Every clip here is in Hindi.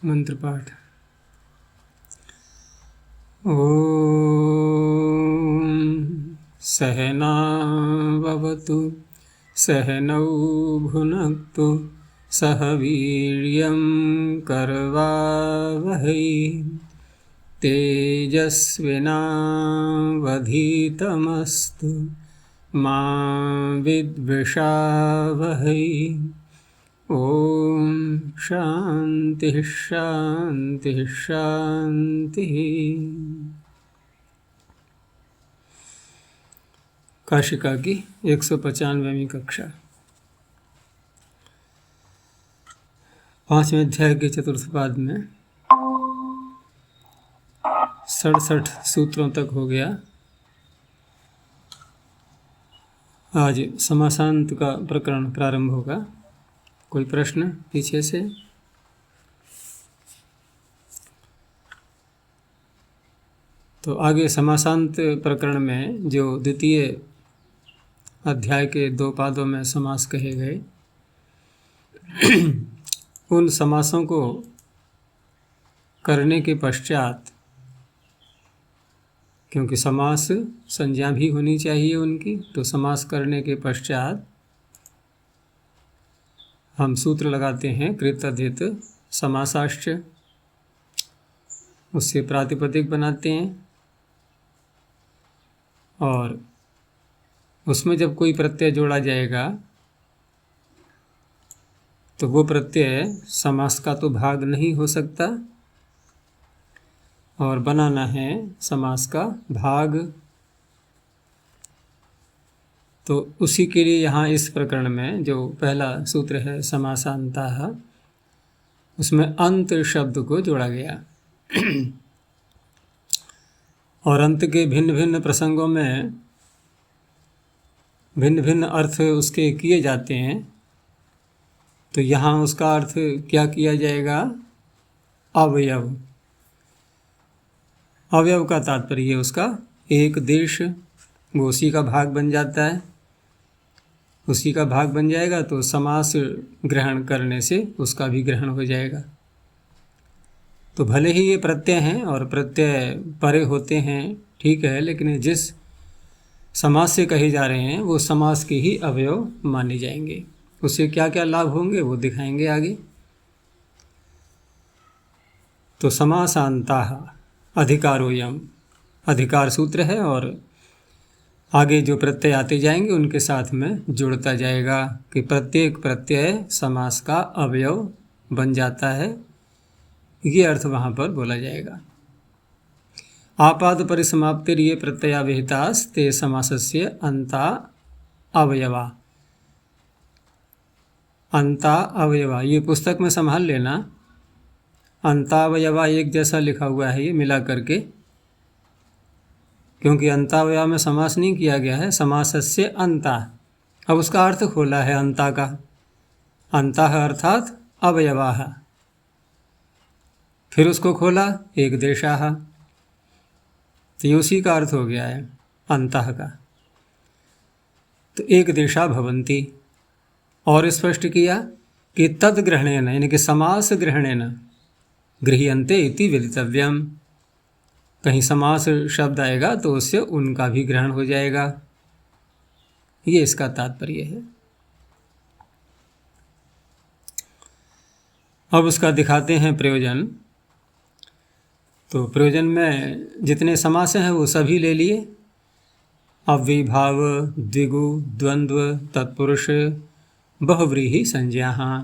मंत्र पाठ। ॐ सहनाववतु सहनौ भुनक्तु सह वीर्यं करवावहै तेजस्विनावधीतमस्तु मा विद्विषावहै। ओम शांति शांति शांति। काशिका की 195वीं कक्षा, 5वें अध्याय के चतुर्थ पाद में 67 सूत्रों तक हो गया। आज समासांत का प्रकरण प्रारंभ होगा। कोई प्रश्न पीछे से? तो आगे समासांत प्रकरण में जो द्वितीय अध्याय के 2 पादों में समास कहे गए, उन समासों को करने के पश्चात, क्योंकि समास संज्ञा भी होनी चाहिए उनकी, तो समास करने के पश्चात हम सूत्र लगाते हैं कृत अधित समासाश्च, उससे प्रातिपदिक बनाते हैं और उसमें जब कोई प्रत्यय जोड़ा जाएगा तो वो प्रत्यय समास का तो भाग नहीं हो सकता और बनाना है समास का भाग। तो उसी के लिए यहाँ इस प्रकरण में जो पहला सूत्र है समासांताः, उसमें अंत शब्द को जोड़ा गया और अंत के भिन्न भिन्न प्रसंगों में भिन्न भिन्न अर्थ उसके किए जाते हैं। तो यहाँ उसका अर्थ क्या किया जाएगा? अवयव। अवयव का तात्पर्य उसका एक देश, वो उसी का भाग बन जाता है। उसी का भाग बन जाएगा तो समास ग्रहण करने से उसका भी ग्रहण हो जाएगा। तो भले ही ये प्रत्यय हैं और प्रत्यय परे होते हैं, ठीक है, लेकिन जिस समास से कहे जा रहे हैं वो समास के ही अवयव माने जाएंगे। उससे क्या क्या लाभ होंगे वो दिखाएंगे आगे। तो समासांताः अधिकारोयम, अधिकार सूत्र है और आगे जो प्रत्यय आते जाएंगे उनके साथ में जुड़ता जाएगा कि प्रत्येक प्रत्यय समास का अवयव बन जाता है। ये अर्थ वहाँ पर बोला जाएगा। आपाद परिसमाप्तिर ये प्रत्यया विहितास् ते समासस्य अन्ता अवयवा। अन्ता अवयवा, ये पुस्तक में संभाल लेना। अंतावयवा एक जैसा लिखा हुआ है ये मिला करके, क्योंकि अंतावयव में समास नहीं किया गया है। समासस्य अन्ता, अब उसका अर्थ खोला है अन्ता का। अंतः अर्थात अवयवाः, फिर उसको खोला एक देशाः, तो ये उसी का अर्थ हो गया है अंतः का। तो एक देशा भवन्ति, और स्पष्ट किया कि तद ग्रहणेन, यानी कि समास ग्रहणेन गृह्यन्ते इति विदितव्यम। कहीं समास शब्द आएगा तो उससे उनका भी ग्रहण हो जाएगा, ये इसका तात्पर्य है। अब उसका दिखाते हैं प्रयोजन। तो प्रयोजन में जितने समास हैं वो सभी ले लिए। अव्ययीभाव, द्विगु, द्वंद्व, तत्पुरुष, बहुव्रीहि संज्ञाः।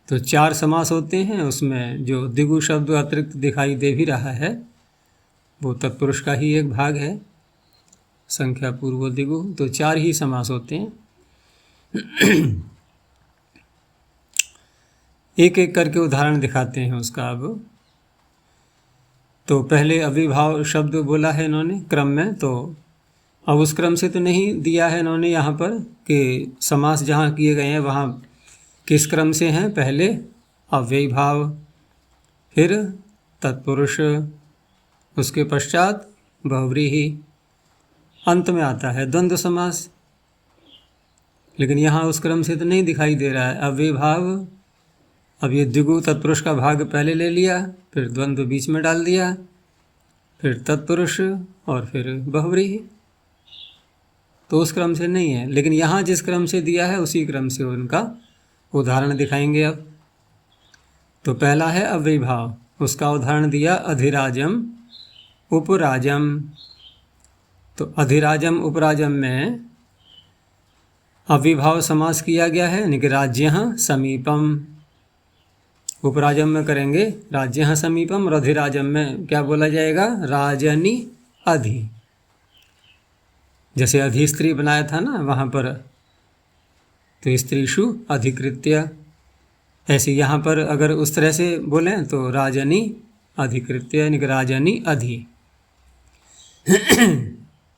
तो 4 समास होते हैं। उसमें जो द्विगु शब्द अतिरिक्त दिखाई दे भी रहा है वो तत्पुरुष का ही एक भाग है, संख्या पूर्व द्विगु। तो 4 ही समास होते हैं। एक एक करके उदाहरण दिखाते हैं उसका। अब तो पहले अविभाव शब्द बोला है इन्होंने क्रम में, तो अब उस क्रम से तो नहीं दिया है इन्होंने यहाँ पर कि समास जहाँ किए गए हैं वहाँ किस क्रम से हैं। पहले अव्ययीभाव, फिर तत्पुरुष, उसके पश्चात बहुव्रीहि, अंत में आता है द्वंद्व समास। लेकिन यहाँ उस क्रम से तो नहीं दिखाई दे रहा है। अव्ययीभाव अब ये द्विगु तत्पुरुष का भाग पहले ले लिया, फिर द्वंद्व बीच में डाल दिया, फिर तत्पुरुष और फिर बहुव्रीहि। तो उस क्रम से नहीं है, लेकिन यहाँ जिस क्रम से दिया है उसी क्रम से उनका उदाहरण दिखाएंगे। अब तो पहला है अव्ययीभाव, उसका उदाहरण दिया अधिराजम उपराजम। तो अधिराजम उपराजम में अव्ययीभाव समास किया गया है, यानी कि राज्यः समीपम। उपराजम में करेंगे राज्यः समीपम, और अधिराजम में क्या बोला जाएगा, राजनी अधि। जैसे अधि स्त्री बनाया था ना वहाँ पर, तो स्त्रीषु अधिकृत्य, ऐसे यहाँ पर अगर उस तरह से बोलें तो राजनी अधिकृत्य, यानी कि राजनी अधि।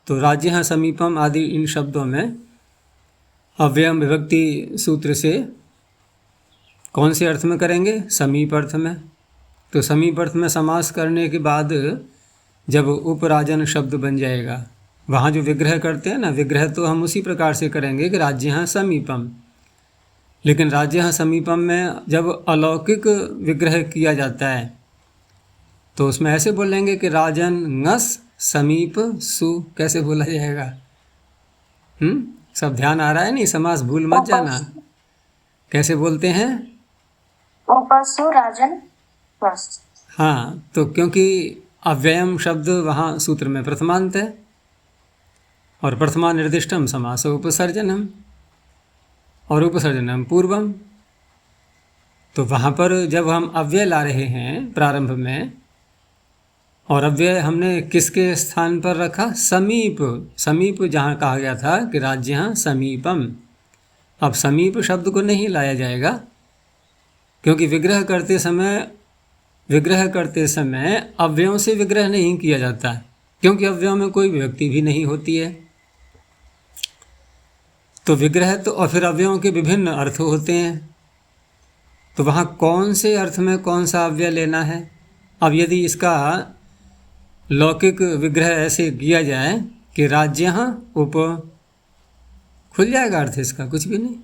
तो राज्यः समीपम आदि इन शब्दों में अव्ययम विभक्ति सूत्र से कौन से अर्थ में करेंगे, समीप अर्थ में। तो समीप अर्थ में समास करने के बाद जब उपराजन शब्द बन जाएगा, वहाँ जो विग्रह करते हैं ना, विग्रह तो हम उसी प्रकार से करेंगे कि राज्यः समीपम। लेकिन राज्यः समीपम में जब अलौकिक विग्रह किया जाता है तो उसमें ऐसे बोलेंगे कि राजन ngस समीप सु। कैसे बोला जाएगा? सब ध्यान आ रहा है नहीं? समास भूल मत जाना। कैसे बोलते हैं? उपसु राजन ngस। हाँ, तो क्योंकि अव्ययम शब्द वहाँ सूत्र में प्रथमांत है और प्रथमा निर्दिष्टम समास उपसर्जनम और उपसर्जनम पूर्वम। तो वहाँ पर जब हम अव्यय ला रहे हैं प्रारंभ में, और अव्यय हमने किसके स्थान पर रखा? समीप। समीप जहाँ कहा गया था कि राज्यः समीपम, अब समीप शब्द को नहीं लाया जाएगा, क्योंकि विग्रह करते समय अव्ययों से विग्रह नहीं किया जाता, क्योंकि अव्ययों में कोई विभक्ति भी नहीं होती है। तो विग्रह तो, और फिर अव्ययों के विभिन्न अर्थ होते हैं, तो वहाँ कौन से अर्थ में कौन सा अव्यय लेना है। अब यदि इसका लौकिक विग्रह ऐसे किया जाए कि राज्यः उप, खुल जाएगा अर्थ इसका, कुछ भी नहीं,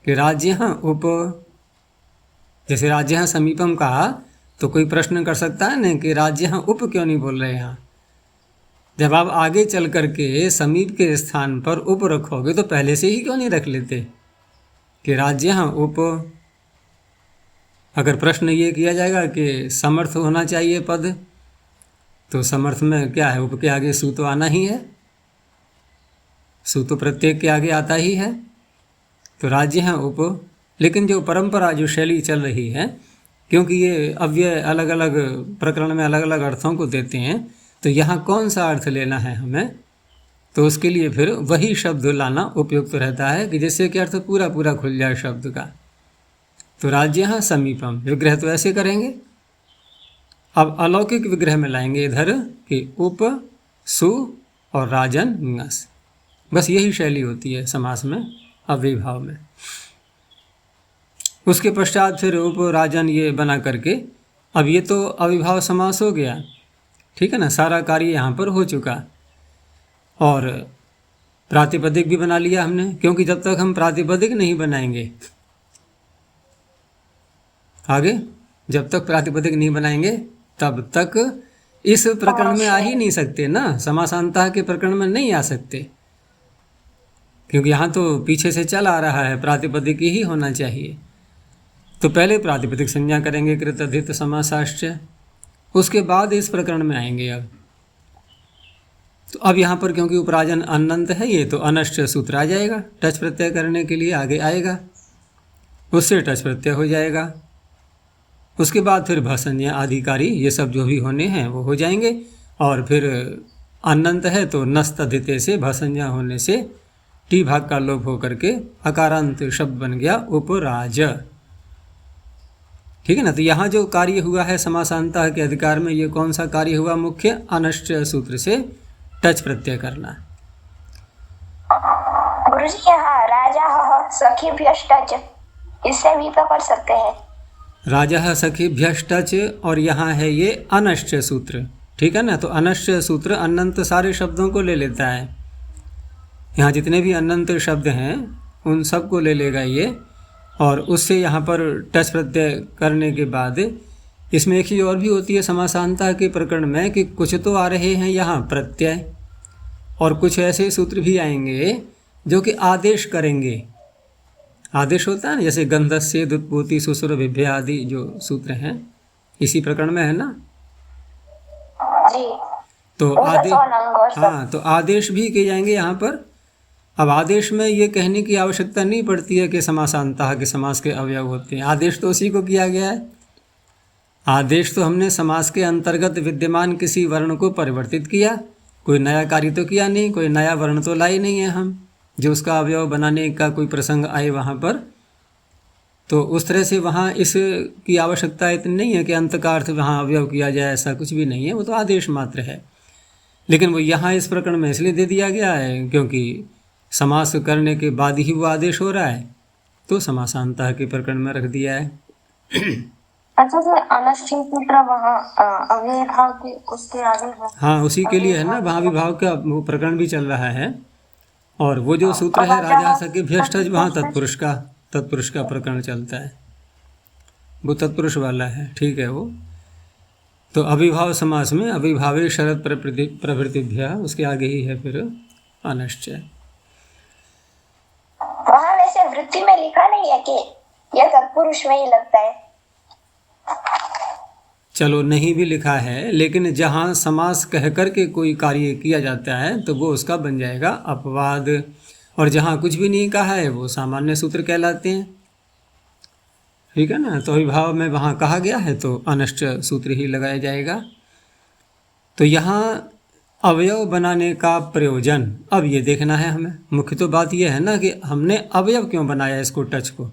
कि राज्यः उप। जैसे राज्यः समीपम कहा तो कोई प्रश्न कर सकता है ना कि राज्यः उप क्यों नहीं बोल रहे यहाँ। जब आप आगे चल करके समीप के स्थान पर उप रखोगे तो पहले से ही क्यों नहीं रख लेते कि राज्यः उप। अगर प्रश्न ये किया जाएगा कि समर्थ होना चाहिए पद, तो समर्थ में क्या है, उप के आगे सु तो आना ही है, सु तो प्रत्येक के आगे आता ही है, तो राज्यः उप। लेकिन जो परंपरा, जो शैली चल रही है, क्योंकि ये अव्यय अलग अलग प्रकरण में अलग अलग अर्थों को देते हैं, तो यहाँ कौन सा अर्थ लेना है हमें, तो उसके लिए फिर वही शब्द लाना उपयुक्त रहता है कि जिससे कि अर्थ पूरा पूरा खुल जाए शब्द का। तो राज्यः समीपम विग्रह तो ऐसे करेंगे। अब अलौकिक विग्रह में लाएंगे इधर कि उप सु और राजन ngस। बस यही शैली होती है समास में अव्ययीभाव में। उसके पश्चात फिर उप राजन ये बना करके, अब ये तो अविभाव समास हो गया, ठीक है ना, सारा कार्य यहाँ पर हो चुका। और प्रातिपदिक भी बना लिया हमने, क्योंकि जब तक हम प्रातिपदिक नहीं बनाएंगे, आगे जब तक प्रातिपदिक नहीं बनाएंगे तब तक इस प्रकरण में आ ही नहीं सकते ना, समासांतः के प्रकरण में नहीं आ सकते, क्योंकि यहाँ तो पीछे से चल आ रहा है, प्रातिपदिक ही होना चाहिए। तो पहले प्रातिपदिक संज्ञा करेंगे कृत अधित समासाश्च, उसके बाद इस प्रकरण में आएंगे। अब तो अब यहाँ पर क्योंकि उपराजन अनंत है, ये तो अनश्च सूत्र आ जाएगा, टच प्रत्यय करने के लिए आगे आएगा, उससे टच प्रत्यय हो जाएगा। उसके बाद फिर भसंज्ञा आधिकारी ये सब जो भी होने हैं वो हो जाएंगे। और फिर अनंत है तो नस्त अधिते से भसंज्ञा होने से टी भाग का लोप होकर के अकारांत शब्द बन गया उपराज, ठीक है ना। तो यहाँ जो कार्य हुआ है समासांतः के अधिकार में, ये कौन सा कार्य हुआ मुख्य? अनश्च सूत्र से टच प्रत्यय करना। गुरुजी यहाँ राजा सखीभ्यष्टच, इससे भी तो कर सकते हैं। राजा सखीभ्यष्टच, और यहाँ है ये अनश्च सूत्र, ठीक है ना। तो अनश्च सूत्र अनंत सारे शब्दों को ले लेता है। यहाँ जितने भी अनंत शब्द हैं उन सब को ले लेगा ये, और उससे यहाँ पर टच प्रत्यय करने के बाद इसमें एक चीज़ और भी होती है समासांता के प्रकरण में कि कुछ तो आ रहे हैं यहाँ प्रत्यय और कुछ ऐसे सूत्र भी आएंगे जो कि आदेश करेंगे। आदेश होता है ना, जैसे गंधस्य दुत्पूति सुसुर विभ्य आदि जो सूत्र हैं इसी प्रकरण में है ना। जी। तो आदेश, हाँ, हाँ, तो आदेश भी किए जाएंगे यहाँ पर। अब आदेश में ये कहने की आवश्यकता नहीं पड़ती है कि समासांता के समास के अवयव होते हैं। आदेश तो उसी को किया गया है। आदेश तो हमने समास के अंतर्गत विद्यमान किसी वर्ण को परिवर्तित किया, कोई नया कार्य तो किया नहीं, कोई नया वर्ण तो लाए नहीं है हम जो उसका अवयव बनाने का कोई प्रसंग आए वहाँ पर। तो उस तरह से वहाँ इस की आवश्यकता इतनी नहीं है कि अंत का अर्थ वहाँ अवयव किया जाए, ऐसा कुछ भी नहीं है, वो तो आदेश मात्र है। लेकिन वो यहाँ इस प्रकरण में इसलिए दे दिया गया है क्योंकि समास करने के बाद ही वो आदेश हो रहा है, तो समासांता के प्रकरण में रख दिया है। अच्छा सर, अनश्चित पुत्र वहाँ अव्यय भाव के उसके आगे है। हाँ, उसी के लिए है ना, वहाँ विभाग का वो प्रकरण भी चल रहा है। और वो जो सूत्र है राजा सके भ्यष्टज, वहाँ तत्पुरुष का प्रकरण चलता है, वो तत्पुरुष वाला है, ठीक है वो। तो अविभाव समास में अविभावे शरद प्रभृतिभ्य, उसके आगे ही है फिर अनश्चय। वहाँ वैसे वृत्ति में लिखा नहीं है कि यह तत्पुरुष में ही लगता है। चलो नहीं भी लिखा है, लेकिन जहाँ समास कह कर के कोई कार्य किया जाता है तो वो उसका बन जाएगा अपवाद, और जहाँ कुछ भी नहीं कहा है वो सामान्य सूत्र कहलाते हैं, ठीक है ना। तो अविभाव में वहाँ कहा गया है तो अनश्च सूत्र ही लगाया जाएगा। तो यहाँ अवयव बनाने का प्रयोजन अब ये देखना है हमें। मुख्य तो बात यह है ना कि हमने अवयव क्यों बनाया इसको, टच को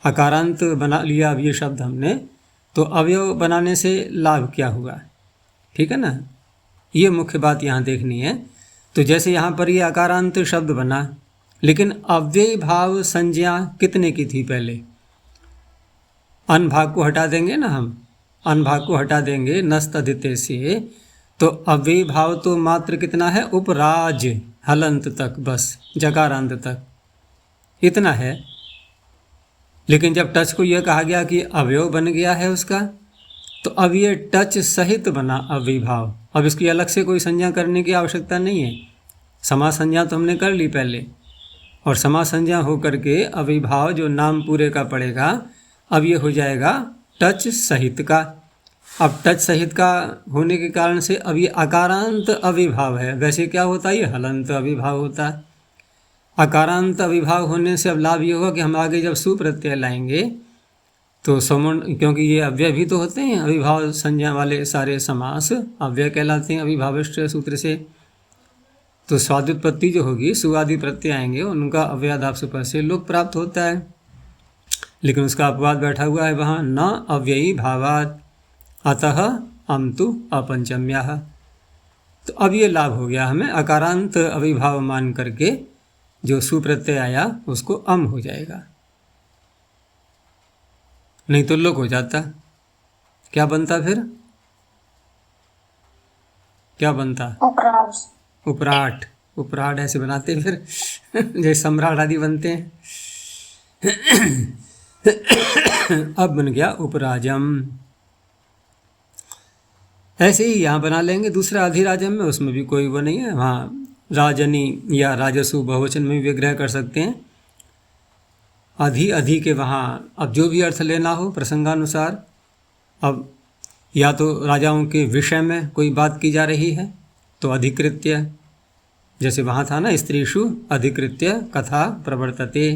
अकारांत बना लिया अब ये शब्द हमने, तो अवयव बनाने से लाभ क्या हुआ, ठीक है ना, ये मुख्य बात यहाँ देखनी है। तो जैसे यहाँ पर ये अकारांत शब्द बना, लेकिन अव्यय भाव संज्ञा कितने की थी पहले, अन भाग को हटा देंगे ना, हम अन भाग को हटा देंगे नस्तदिते से, तो अव्यय भाव तो मात्र कितना है, उपराज हलंत तक, बस जकारांत तक इतना है। लेकिन जब टच को यह कहा गया कि अवयव बन गया है उसका, तो अब ये टच सहित बना अव्यय भाव। अब इसकी अलग से कोई संज्ञा करने की आवश्यकता नहीं है, समास संज्ञा तो हमने कर ली पहले, और समास संज्ञा हो करके अव्यय भाव जो नाम पूरे का पड़ेगा अब ये हो जाएगा टच सहित का। अब टच सहित का होने के कारण से अब ये अकारांत अविभाव है। वैसे क्या होता है, ये हलंत अविभाव होता है। अकारांत अविभाव होने से अब लाभ ये होगा कि हम आगे जब सुप्रत्यय लाएंगे तो सवर्ण, क्योंकि ये अव्यय भी तो होते हैं, अविभाव संज्ञा वाले सारे समास अव्यय कहलाते हैं अविभाविष्ट सूत्र से। तो स्वादुत्पत्ति जो होगी, सुआदि प्रत्यय आएंगे, उनका अव्ययादाप सुपर से लोक प्राप्त होता है। लेकिन उसका अपवाद बैठा हुआ है वहाँ, न अव्ययी भावात् अतः अमतु अपंचम्या। तो अब ये लाभ हो गया हमें, अकारांत अविभाव मान करके जो सुप्रत्यय आया उसको अम हो जाएगा, नहीं तो लोक हो जाता। क्या बनता फिर, क्या बनता, उपराट। उपराट ऐसे बनाते फिर जैसे सम्राट आदि बनते हैं अब बन गया उपराजम। ऐसे ही यहाँ बना लेंगे दूसरा अधिराजम में, उसमें भी कोई वो नहीं है, वहाँ राजनी या राजसु बहुवचन में भी विग्रह कर सकते हैं। अधि के वहाँ अब जो भी अर्थ लेना हो प्रसंगानुसार, अब या तो राजाओं के विषय में कोई बात की जा रही है तो अधिकृत्य, जैसे वहाँ था ना स्त्रीषु अधिकृत्य कथा प्रवर्तते,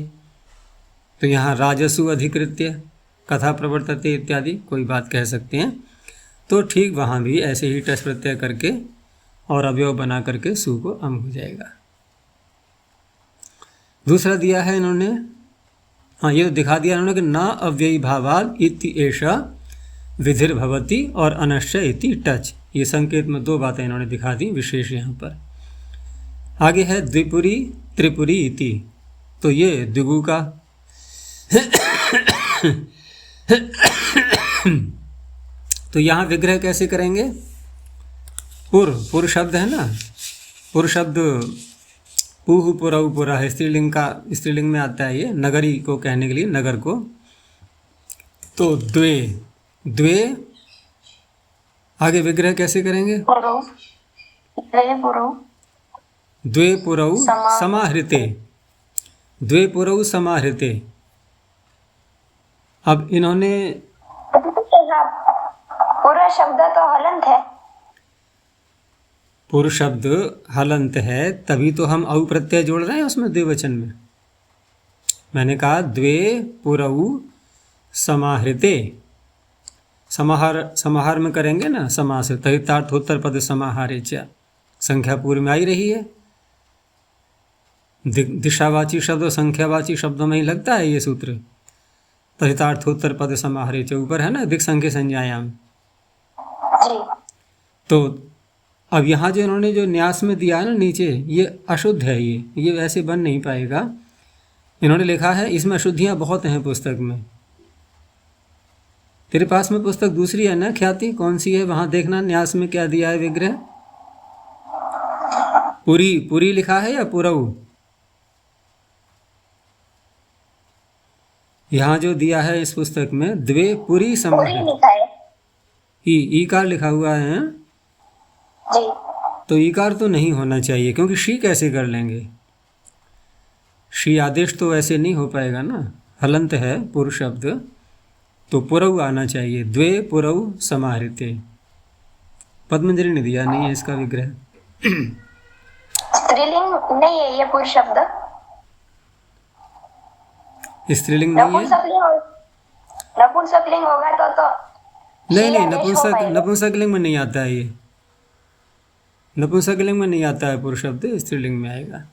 तो यहाँ राजसु अधिकृत्य कथा प्रवर्तते इत्यादि कोई बात कह सकते हैं। तो ठीक वहाँ भी ऐसे ही टच प्रत्यय करके और अवयव बना करके सु को अम हो जाएगा। दूसरा दिया है इन्होंने, हाँ ये दिखा दिया इन्होंने कि न अव्ययी भावाद इति एषा विधिर भवति और अनश्चय इति टच। ये संकेत में दो बातें इन्होंने दिखा दी विशेष यहाँ पर। आगे है द्विपुरी त्रिपुरी इति, तो ये द्विगु का तो यहाँ विग्रह कैसे करेंगे, पुर शब्द है ना, पुर शब्द पूह पुरऊ पुरा है, स्त्रीलिंग में आता है ये, नगरी को कहने के लिए, नगर को। तो द्वे, द्वे आगे विग्रह कैसे करेंगे? पुरु, द्वे पुरु, द्वे पुरऊ समाहृते, द्वे पुरऊ समाहृते। अब इन्होंने पूरा शब्द तो हलंत है, पूर्व शब्द हलंत है, तभी तो हम औ प्रत्यय जोड़ रहे हैं उसमें द्विवचन में। मैंने कहा द्वे पुरऊ समाहृते, समाहार में करेंगे ना समास, तहितार्थोत्तर पद समाहारे च, संख्या पूर्व में आई रही है। दिशावाची शब्द और संख्यावाची शब्दों में ही लगता है ये सूत्र, तहितार्थोत्तर पद समाहारे च, ऊपर है ना दिक् संख्या संज्ञायाम। तो अब यहाँ जो इन्होंने जो न्यास में दिया है ना नीचे, ये अशुद्ध है, ये वैसे बन नहीं पाएगा। इन्होंने लिखा है इसमें अशुद्धियाँ बहुत हैं पुस्तक में। तेरे पास में पुस्तक दूसरी है ना ख्याति, कौन सी है? वहाँ देखना न्यास में क्या दिया है विग्रह। पुरी, पुरी लिखा है या पुरऊ? यहाँ जो दिया है इस पुस्तक में द्वे पुरी समाहृत, ईकार लिखा हुआ है जी। तो ईकार तो नहीं होना चाहिए, क्योंकि शी कैसे कर लेंगे? शी आदेश तो ऐसे नहीं हो पाएगा ना, हलंत है पूर्व शब्द, तो पुरऊ आना चाहिए। द्वे पुरऊ समाहृते। पद्मंजलि ने दिया नहीं है इसका विग्रह। स्त्रीलिंग नहीं है ये पूर्व शब्द, स्त्रीलिंग नहीं है, नपुंसकलिंग होगा तो नहीं, नपुंसकलिंग में नहीं आता है ये, नपुंसकलिंग में नहीं आता है पूर्व शब्द, स्त्रीलिंग में आएगा।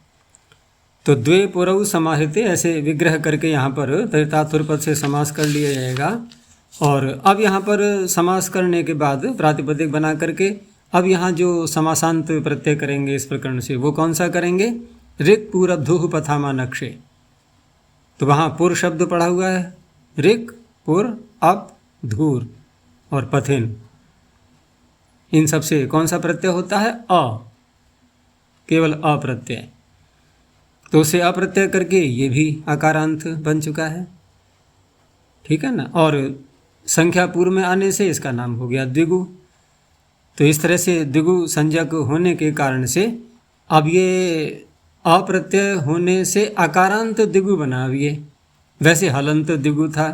तो द्वे पुरऊ समाहृते ऐसे विग्रह करके यहाँ पर तहितार्थोत्तर पद से समास कर लिया जाएगा। और अब यहाँ पर समास करने के बाद प्रातिपदिक बना करके अब यहाँ जो समासांत प्रत्यय करेंगे इस प्रकरण से, वो कौन सा करेंगे? ऋक् पूरब्धुः पथामा नक्षे। तो वहाँ पूर्व शब्द पढ़ा हुआ है, ऋक् पूर्व अप धूर और पथिन, इन सब से कौन सा प्रत्यय होता है? अ, केवल अ प्रत्यय। तो उसे अप्रत्यय करके ये भी आकारांत बन चुका है, ठीक है ना। और संख्या पूर्व में आने से इसका नाम हो गया द्विगु। तो इस तरह से द्विगु संज्ञक होने के कारण से अब ये अप्रत्यय होने से आकारांत द्विगु बना। अब ये वैसे हलंत द्विगु था,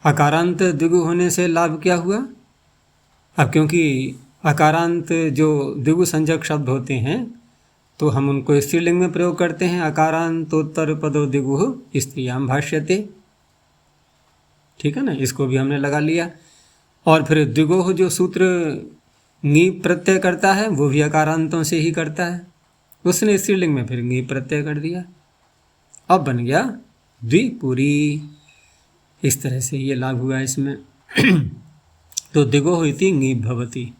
आकारांत द्विगु होने से लाभ क्या हुआ? अब क्योंकि आकारांत जो द्विगु संज्ञक शब्द होते हैं तो हम उनको स्त्रीलिंग में प्रयोग करते हैं, आकारांतोत्तर पदो द्विगुः स्त्रियां भाष्यते, ठीक है ना, इसको भी हमने लगा लिया। और फिर द्विगोह जो सूत्र ङीप प्रत्यय करता है वो भी आकारांतों से ही करता है, उसने स्त्रीलिंग में फिर ङीप प्रत्यय कर दिया, अब बन गया द्विपुरी। इस तरह से ये लाभ हुआ इसमें। तो द्विगोह इति ङीप भवति।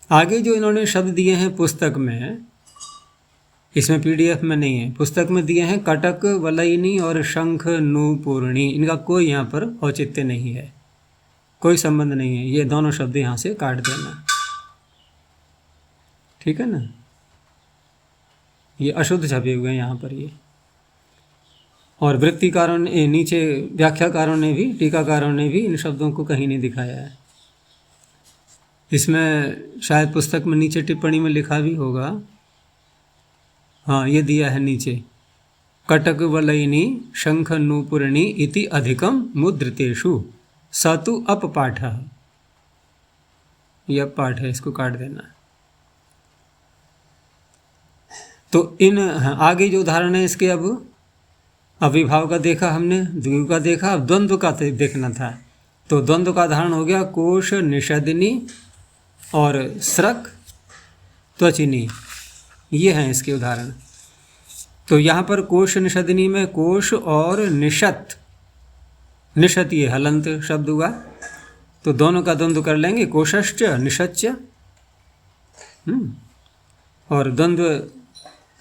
आगे जो इन्होंने शब्द दिए हैं पुस्तक में, इसमें पीडीएफ में नहीं है, पुस्तक में दिए हैं कटक, वलयिनी और शंख, नूपूर्णी, इनका कोई यहाँ पर औचित्य नहीं है, कोई संबंध नहीं है। ये दोनों शब्द यहाँ से काट देना, ठीक है ना। ये अशुद्ध छपे हुए हैं यहाँ पर ये। और वृत्तिकारों ने, नीचे व्याख्याकारों ने भी, टीकाकारों ने भी इन शब्दों को कहीं नहीं दिखाया है। इसमें शायद पुस्तक में नीचे टिप्पणी में लिखा भी होगा, हाँ ये दिया है नीचे, कटक वलयिनी शंख नूपुरणी इति अधिकम मुद्रितेषु सतु अपपाठः। यह पाठ है, इसको काट देना। तो इन आगे जो उदाहरण है इसके, अब अविभाव का देखा हमने, द्विगु का देखा, अब द्वंद्व का देखना था। तो द्वंद्व का उदाहरण हो गया कोश निषदिनी और स्रक त्वचिनी, ये हैं इसके उदाहरण। तो यहाँ पर कोश निषदिनी में कोश और निषत, निषत ये हलंत शब्द हुआ, तो दोनों का द्वंद्व कर लेंगे, कोशश्च निषच्च, और द्वंद्व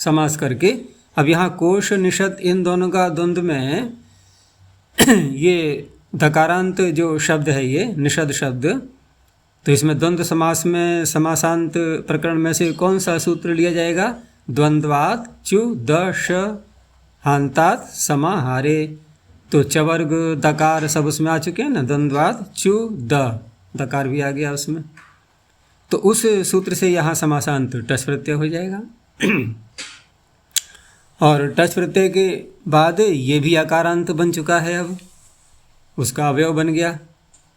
समास करके अब यहाँ कोश निषद इन दोनों का द्वंद्व में ये धकारांत जो शब्द है ये निषद शब्द, तो इसमें द्वंद्व समास में समासांत प्रकरण में से कौन सा सूत्र लिया जाएगा? द्वंद्वात् चु द श हांतात समाहारे। तो चवर्ग दकार सब उसमें आ चुके हैं ना, द्वंद्वात् चु द, दकार भी आ गया उसमें। तो उस सूत्र से यहाँ समासांत टच प्रत्यय हो जाएगा। और टच प्रत्यय के बाद ये भी अकारांत बन चुका है, अब उसका अवयव बन गया,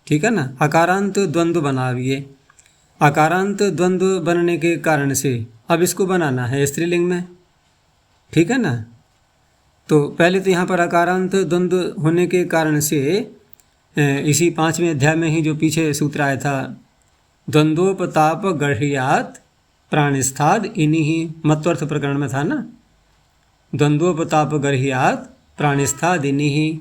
ठीक है ना। अकारांत द्वंद्व बना ये, अकारांत द्वंद्व बनने के कारण से अब इसको बनाना है स्त्रीलिंग में, ठीक है ना। तो पहले तो यहाँ पर अकारांत द्वंद्व होने के कारण से इसी 5वें अध्याय में ही जो पीछे सूत्र आया था, द्वंद्वोपताप गढ़ियात प्राणिस्थाद इन्हीं, मत्वर्थ प्रकरण में था ना, द्वंद्वोपताप गढ़ियात प्राणिस्थाद इन्हीं,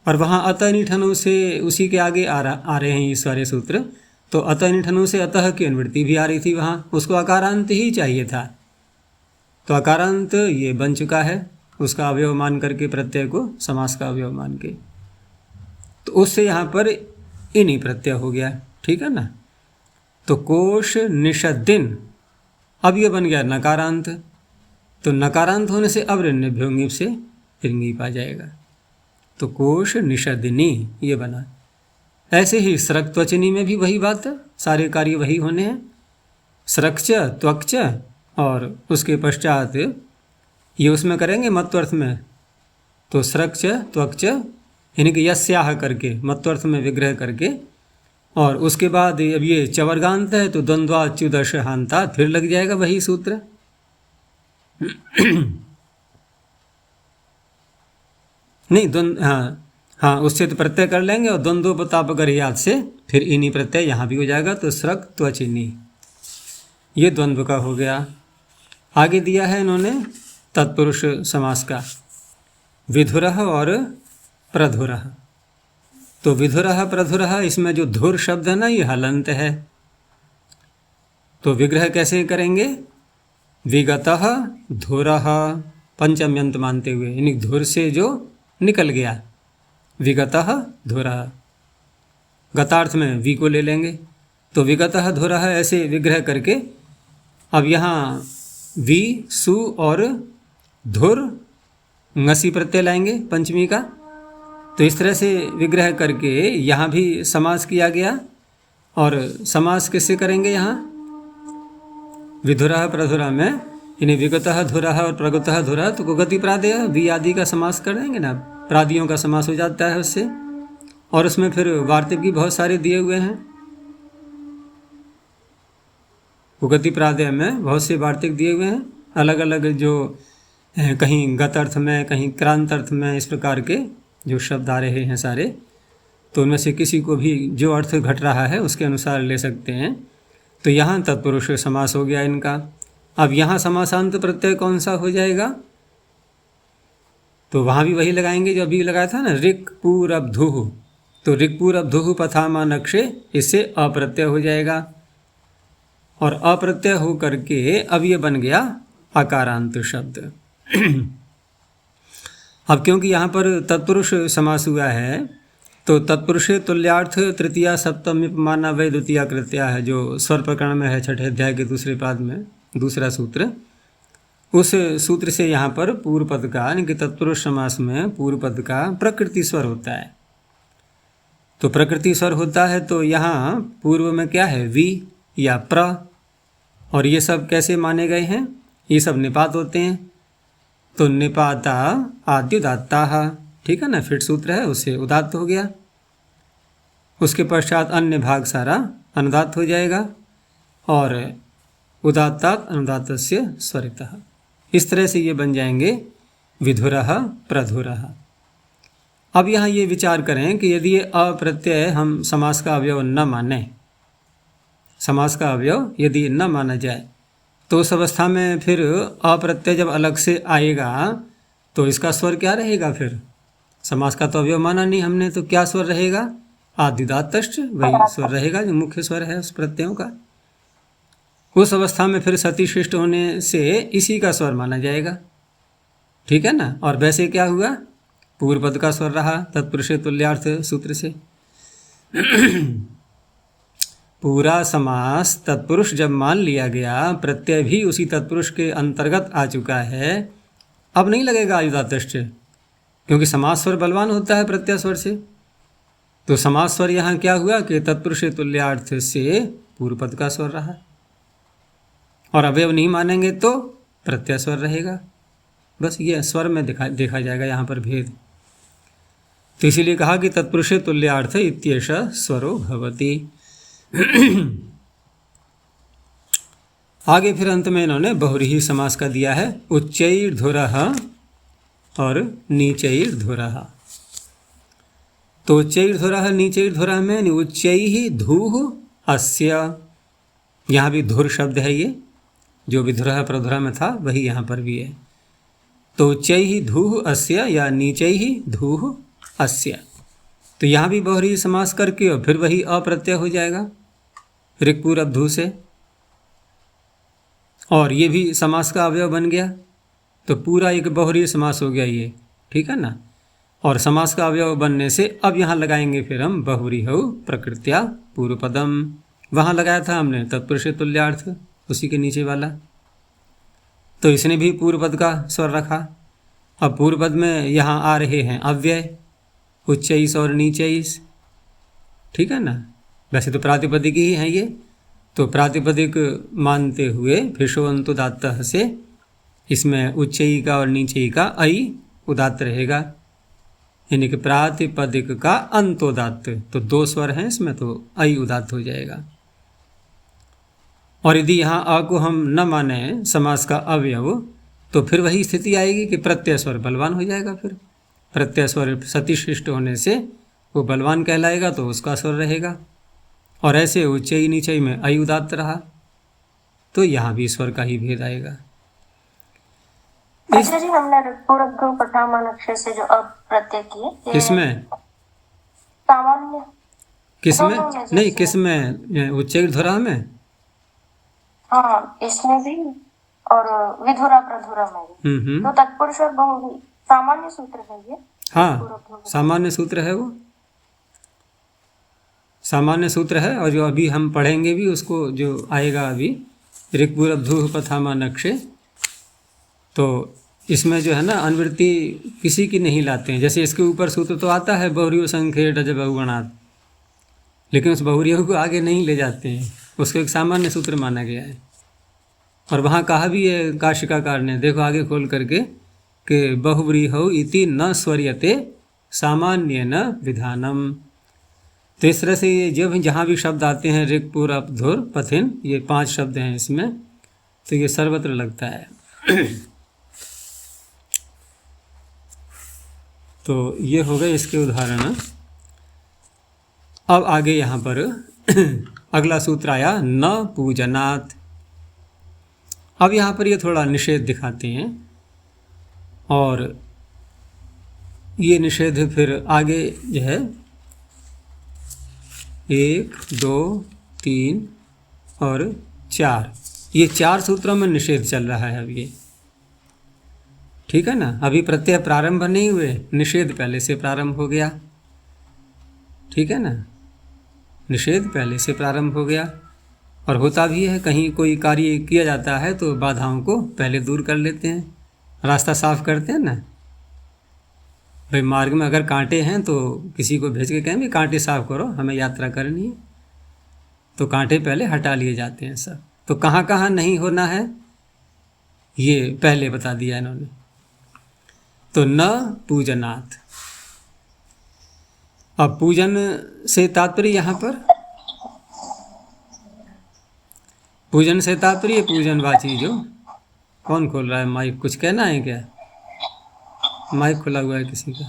और वहाँ अतः निठनों से उसी के आगे आ रहे हैं ये सारे सूत्र। तो अतः निठनों से अतः की अनुवृत्ति भी आ रही थी वहाँ, उसको अकारांत ही चाहिए था। तो अकारांत ये बन चुका है, उसका अवयव मान करके प्रत्यय को समास का अवयव मान के, तो उससे यहाँ पर इन्हीं प्रत्यय हो गया, ठीक है ना। तो कोश निषद्दिन, अब ये बन गया नकारांत। तो नकारांत होने से अब ऋण्यभ्योंगिप से ऋंगीप आ जाएगा, तो कोश निषद्दिनी ये बना। ऐसे ही स्रक त्वचनी में भी वही बात है, सारे कार्य वही होने हैं, स्रक्च त्वक्च, और उसके पश्चात ये उसमें करेंगे मत्वर्थ में, तो स्रक्च त्वक्च यानी कि यस्याह करके मत्वर्थ में विग्रह करके, और उसके बाद अब ये चवर्गांत है तो द्वंद्वाच्युदश हांता, फिर लग जाएगा वही सूत्र। नहीं द्वंद्व, हाँ उससे तो प्रत्यय कर लेंगे, और द्वंद्वोपताप गढ़ियात से फिर इन्हीं प्रत्यय यहाँ भी हो जाएगा, तो स्रक त्वचिनी ये द्वंद्व का हो गया। आगे दिया है इन्होंने तत्पुरुष समास का, विधुरः और प्रधुरः। तो विधुरः प्रधुरः, इसमें जो धुर शब्द है ना ये हलंत है, तो विग्रह कैसे करेंगे, विगतः धुरः, पंचम्यंत मानते हुए, यानी धुर से जो निकल गया, विगतः धुरः, गतार्थ में वी को ले लेंगे, तो विगतः धुरः ऐसे विग्रह करके अब यहाँ वी सु और धुर ngसी प्रत्यय लाएंगे पंचमी का। तो इस तरह से विग्रह करके यहाँ भी समास किया गया, और समास किससे करेंगे यहाँ, विधुरः प्रधुरः में, इन्हें विगतः धुरः और प्रगतः धुरः, तो गति प्रादेय वी आदि का समास कर देंगे ना, प्रादियों का समास हो जाता है उससे। और उसमें फिर वार्तिक भी बहुत सारे दिए हुए हैं, उगति प्रादय में बहुत से वार्तिक दिए हुए हैं, अलग अलग जो कहीं गत अर्थ में कहीं क्रांत अर्थ में, इस प्रकार के जो शब्द आ रहे हैं सारे, तो उनमें से किसी को भी जो अर्थ घट रहा है उसके अनुसार ले सकते हैं। तो यहाँ तत्पुरुष समास हो गया इनका। अब यहाँ समासांत प्रत्यय कौन सा हो जाएगा, तो वहाँ भी वही लगाएंगे जो अभी लगाया था ना, ऋक् पूरब्धुः, तो ऋक् पूरब्धुः पथामा नक्षे, इससे अप्रत्यय हो जाएगा, और अप्रत्यय हो करके अब ये बन गया अकारांत शब्द। अब क्योंकि यहाँ पर तत्पुरुष समास हुआ है, तो तत्पुरुषे तुल्यार्थ तृतीया सप्तमी उपमाना वै द्वितीया कृत्या है, जो स्वर प्रकरण में है 6ठे अध्याय के दूसरे पाद में दूसरा सूत्र। उस सूत्र से यहाँ पर पूर्व पद का, यानी कि तत्पुरुष समास में पूर्व पद का प्रकृति स्वर होता है। तो प्रकृति स्वर होता है तो यहाँ पूर्व में क्या है, वी या प्र, और ये सब कैसे माने गए हैं, ये सब निपात होते हैं। तो निपाता आद्युदात्ता, ठीक है ना, फिट सूत्र है, उससे उदात्त हो गया। उसके पश्चात अन्य भाग सारा अनुदात्त हो जाएगा, और उदात्तात् अनुदात्तस्य स्वरितः, इस तरह से ये बन जाएंगे विधुरः प्रधुरः। अब यहाँ ये विचार करें कि यदि ये अप्रत्यय हम समास का अवयव न माने, समास का अवयव यदि न माना जाए, तो उस अवस्था में फिर अप्रत्यय जब अलग से आएगा तो इसका स्वर क्या रहेगा, फिर समास का तो अवयव माना नहीं हमने, तो क्या स्वर रहेगा, आदिदात्तश्च, वही स्वर रहेगा जो मुख्य स्वर है उस प्रत्ययों का। उस अवस्था में फिर सतिशिष्ट होने से इसी का स्वर माना जाएगा, ठीक है ना। और वैसे क्या हुआ, पूर्व पद का स्वर रहा तत्पुरुषे तुल्यार्थ सूत्र से। पूरा समास तत्पुरुष जब मान लिया गया, प्रत्यय भी उसी तत्पुरुष के अंतर्गत आ चुका है, अब नहीं लगेगा आयुदातश्च, क्योंकि समास स्वर बलवान होता है प्रत्यय स्वर से। तो समास स्वर यहाँ क्या हुआ कि तत्पुरुष तुल्यार्थ से पूर्व पद का स्वर रहा, और अवयव नहीं मानेंगे तो प्रत्यय स्वर रहेगा। बस ये स्वर में देखा जाएगा यहाँ पर भेद। तो इसीलिए कहा कि तत्पुरुष तुल्यार्थ इत्येष स्वरो भवति। आगे फिर अंत में इन्होंने बहुव्रीहि समास का दिया है, उच्चैर्धुरः और नीचैर्धुरः। तो उच्चैर्धुरः नीचैर्धुरः में उच्चैः धूः अस्य, यहाँ भी धुर शब्द है, ये जो विधुरः प्रधुरः में था वही यहाँ पर भी है। तो उच्चैः धूः अस्य या नीचैः धूः अस्य, तो यहाँ भी बहुव्रीहि समास करके और फिर वही अप्रत्यय हो जाएगा ऋक्पूर्व धू से, और ये भी समास का अवयव बन गया। तो पूरा एक बहुव्रीहि समास हो गया ये, ठीक है ना। और समास का अवयव बनने से अब यहाँ लगाएंगे फिर हम बहुव्रीहौ प्रकृत्या पूर्वपदम, वहाँ लगाया था हमने तत्पुरुष तुल्यार्थ, उसी के नीचे वाला। तो इसने भी पूर्व पद का स्वर रखा। अब पूर्व पद में यहाँ आ रहे हैं अव्यय, उच्चैस और नीचैस, ठीक है ना। वैसे तो प्रातिपदिक ही हैं ये, तो प्रातिपदिक मानते हुए भिषोऽन्तुदात्तः से इसमें उच्चई का और नीचई का ऐ उदात्त रहेगा, यानी कि प्रातिपदिक का अंतोदात्त। तो दो स्वर हैं इसमें, तो ऐ उदात्त हो जाएगा। और यदि यहाँ अ को हम न माने समास का अवयव, तो फिर वही स्थिति आएगी कि प्रत्यय स्वर बलवान हो जाएगा। फिर प्रत्यय स्वर सतिशिष्ट होने से वो बलवान कहलाएगा, तो उसका स्वर रहेगा। और ऐसे उच्चई नीचई में ऐ उदात्त रहा, तो यहाँ भी स्वर का ही भेद आएगा। अच्छा जी, हमने ऋक्पूर्व प्रथम अक्षर से जो अप्रत्यय किए, इसमें सामान्य किसमें नहीं, किसमें उच्चैर्धुरः में, हाँ इसमें भी और विधुरा प्रधुरा में भी। तो तत्पुरुष और बहुव्रीहि सामान्य सूत्र है ये। हाँ सामान्य सूत्र है, वो सामान्य सूत्र है। और जो अभी हम पढ़ेंगे भी उसको, जो आएगा अभी ऋक्पूर्व धूः प्रथमा नक्षे, तो इसमें जो है ना अनुवृत्ति किसी की नहीं लाते हैं। जैसे इसके ऊपर सूत्र तो आता है बहुव्रीहि संख्ये डज बहुगुणात्, लेकिन उस बहुव्रीहि को आगे नहीं ले जाते हैं, उसको एक सामान्य सूत्र माना गया है। और वहाँ कहा भी है काशिकाकार ने, देखो आगे खोल करके, कि बहुव्रीहौ इति न स्वर्यते सामान्येन विधानम। तो इस तरह से ये जब जहाँ भी शब्द आते हैं ऋक्पूर्व धुर पथिन, ये 5 शब्द हैं इसमें, तो ये सर्वत्र लगता है। तो ये हो गए इसके उदाहरण। अब आगे यहाँ पर अगला सूत्र आया न पूजनात्। अब यहाँ पर ये थोड़ा निषेध दिखाते हैं, और ये निषेध फिर आगे जो है 1, 2, 3 और 4, ये 4 सूत्रों में निषेध चल रहा है अब ये, ठीक है ना। अभी प्रत्यय प्रारंभ नहीं हुए, निषेध पहले से प्रारंभ हो गया, ठीक है ना। निषेध पहले से प्रारंभ हो गया। और होता भी है, कहीं कोई कार्य किया जाता है तो बाधाओं को पहले दूर कर लेते हैं, रास्ता साफ करते हैं ना। भाई मार्ग में अगर कांटे हैं तो किसी को भेज के कहें भी कांटे साफ करो, हमें यात्रा करनी है, तो कांटे पहले हटा लिए जाते हैं सब। तो कहाँ कहाँ नहीं होना है ये पहले बता दिया इन्होंने। तो न पूजनात्। अब पूजन से तात्पर्य यहाँ पर, पूजन से तात्पर्य पूजनवाची, जो कौन खोल रहा है माइक, कुछ कहना है क्या? माइक खुला हुआ है किसी का?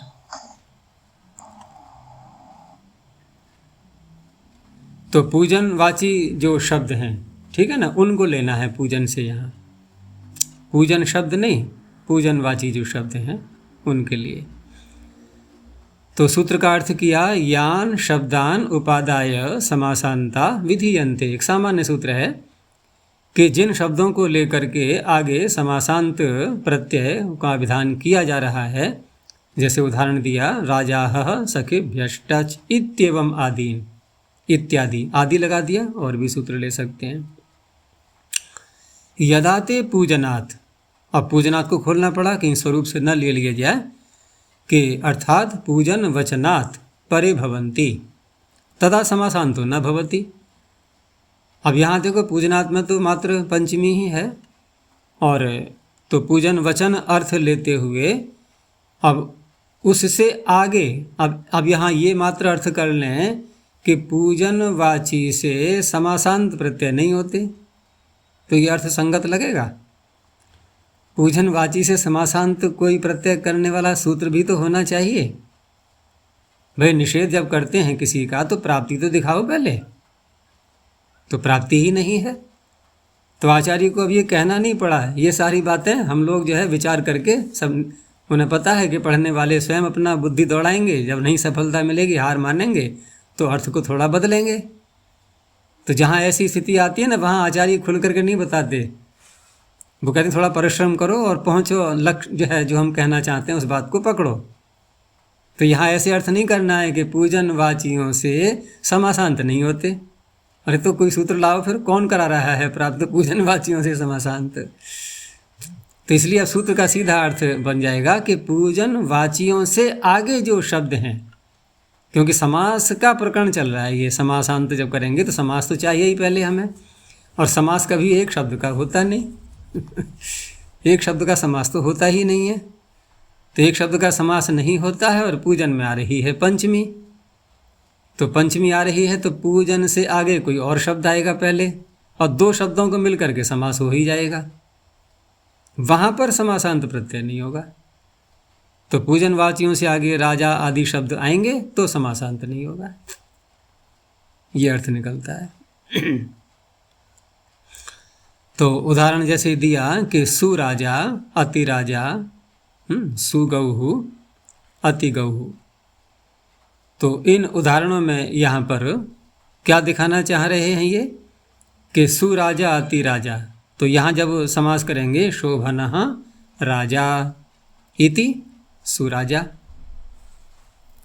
तो पूजनवाची जो शब्द हैं, ठीक है ना, उनको लेना है पूजन से। यहाँ पूजन शब्द नहीं, पूजनवाची जो शब्द हैं उनके लिए। तो सूत्र का अर्थ किया, यान शब्दान उपादाय समासांता विधीयन्ते। एक सामान्य सूत्र है कि जिन शब्दों को लेकर के आगे समासांत प्रत्यय का विधान किया जा रहा है, जैसे उदाहरण दिया राजाह सखिभ्यश्च इत्येवम् आदीन, इत्यादि, आदि लगा दिया और भी सूत्र ले सकते हैं। यदाते पूजनात्, अब पूजनात् को खोलना पड़ा कि स्वरूप से न ले लिया जाए कि अर्थात पूजन वचनात् परे भवन्ति तदा समासांतो न भवति। अब यहाँ देखो पूजनात् में तो मात्र पंचमी ही है, और तो पूजन वचन अर्थ लेते हुए अब उससे आगे अब यहाँ ये मात्र अर्थ कर लें कि पूजन वाची से समासांत प्रत्यय नहीं होते, तो ये अर्थ संगत लगेगा। पूजन वाची से समासांत कोई प्रत्यय करने वाला सूत्र भी तो होना चाहिए। भाई निषेध जब करते हैं किसी का तो प्राप्ति तो दिखाओ पहले, तो प्राप्ति ही नहीं है, तो आचार्य को अब ये कहना नहीं पड़ा। ये सारी बातें हम लोग जो है विचार करके, सब उन्हें पता है कि पढ़ने वाले स्वयं अपना बुद्धि दौड़ाएंगे, जब नहीं सफलता मिलेगी हार मानेंगे तो अर्थ को थोड़ा बदलेंगे। तो जहाँ ऐसी स्थिति आती है ना, वहाँ आचार्य खुल करके नहीं बताते, वो कहते हैं थोड़ा परिश्रम करो और पहुँचो, लक्ष्य जो है जो हम कहना चाहते हैं उस बात को पकड़ो। तो यहाँ ऐसे अर्थ नहीं करना है कि पूजन वाचियों से समासांत नहीं होते। अरे तो कोई सूत्र लाओ, फिर कौन करा रहा है प्राप्त पूजन वाचियों से समासांत। तो इसलिए अब सूत्र का सीधा अर्थ बन जाएगा कि पूजन वाचियों से आगे जो शब्द हैं, क्योंकि समास का प्रकरण चल रहा है, ये समासांत जब करेंगे तो समास तो चाहिए ही पहले हमें, और समास कभी एक शब्द का होता नहीं एक शब्द का समास तो होता ही नहीं है। तो एक शब्द का समास नहीं होता है, और पूजन में आ रही है पंचमी, तो पंचमी आ रही है तो पूजन से आगे कोई और शब्द आएगा पहले, और दो शब्दों को मिल करके समास हो ही जाएगा, वहाँ पर समासांत प्रत्यय नहीं होगा। तो पूजन वाचियों से आगे राजा आदि शब्द आएंगे तो समासांत नहीं होगा, ये अर्थ निकलता है। तो उदाहरण जैसे दिया कि सुराजा अति राजा, सुगौहु अति गौहु। तो इन उदाहरणों में यहाँ पर क्या दिखाना चाह रहे हैं ये कि सुराजा अति राजा, तो यहाँ जब समास करेंगे शोभनः राजा इति सुराजा,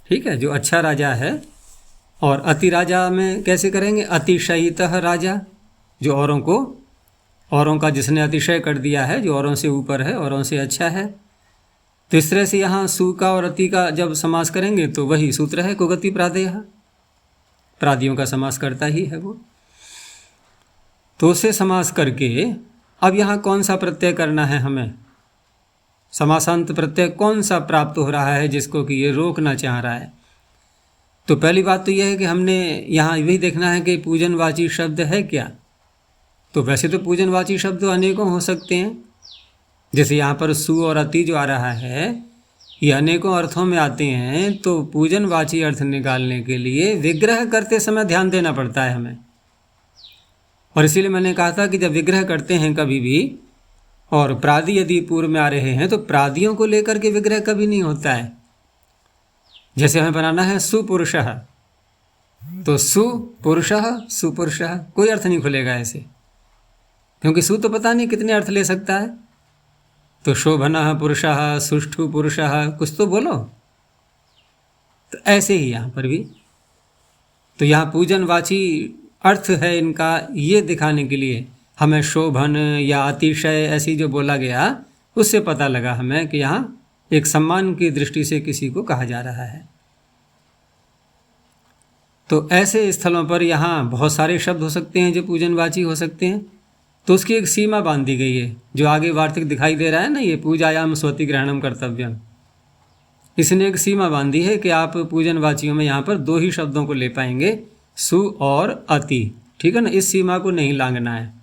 ठीक है, जो अच्छा राजा है। और अति राजा में कैसे करेंगे, अतिशयितः राजा, जो औरों का जिसने अतिशय कर दिया है, जो औरों से ऊपर है, औरों से अच्छा है। तो इस तरह से यहाँ सु का और अति का जब समास करेंगे तो वही सूत्र है कोगति प्रादेयः, प्रादियों का समास करता ही है वो। तो उसे समास करके अब यहाँ कौन सा प्रत्यय करना है हमें, समासांत प्रत्यय कौन सा प्राप्त हो रहा है जिसको कि ये रोकना चाह रहा है। तो पहली बात तो यह है कि हमने यहाँ यही देखना है कि पूजनवाची शब्द है क्या। तो वैसे तो पूजनवाची शब्द अनेकों हो सकते हैं, जैसे यहाँ पर सु और अति जो आ रहा है ये अनेकों अर्थों में आते हैं। तो पूजनवाची अर्थ निकालने के लिए विग्रह करते समय ध्यान देना पड़ता है हमें, और इसीलिए मैंने कहा था कि जब विग्रह करते हैं कभी भी और प्रादि यदि पूर्व में आ रहे हैं तो प्रादियों को लेकर के विग्रह कभी नहीं होता है। जैसे हमें बनाना है सुपुरुषः, तो सुपुरुषः सुपुरुषः कोई अर्थ नहीं खुलेगा ऐसे, क्योंकि सु तो पता नहीं कितने अर्थ ले सकता है। तो शोभनः पुरुषः सुष्ठु पुरुषः कुछ तो बोलो। तो ऐसे ही यहाँ पर भी तो यहाँ पूजनवाची अर्थ है इनका, ये दिखाने के लिए हमें शोभन या अतिशय ऐसी जो बोला गया उससे पता लगा हमें कि यहाँ एक सम्मान की दृष्टि से किसी को कहा जा रहा है। तो ऐसे स्थलों पर यहाँ बहुत सारे शब्द हो सकते हैं जो पूजनवाची हो सकते हैं, तो उसकी एक सीमा बांध दी गई है। जो आगे वार्तिक दिखाई दे रहा है ना, ये पूजायाम स्वति ग्रहणम कर्तव्यम, इसने एक सीमा बांधी है कि आप पूजनवाचियों में यहाँ पर दो ही शब्दों को ले पाएंगे, सु और अति, ठीक है ना। इस सीमा को नहीं लांघना है,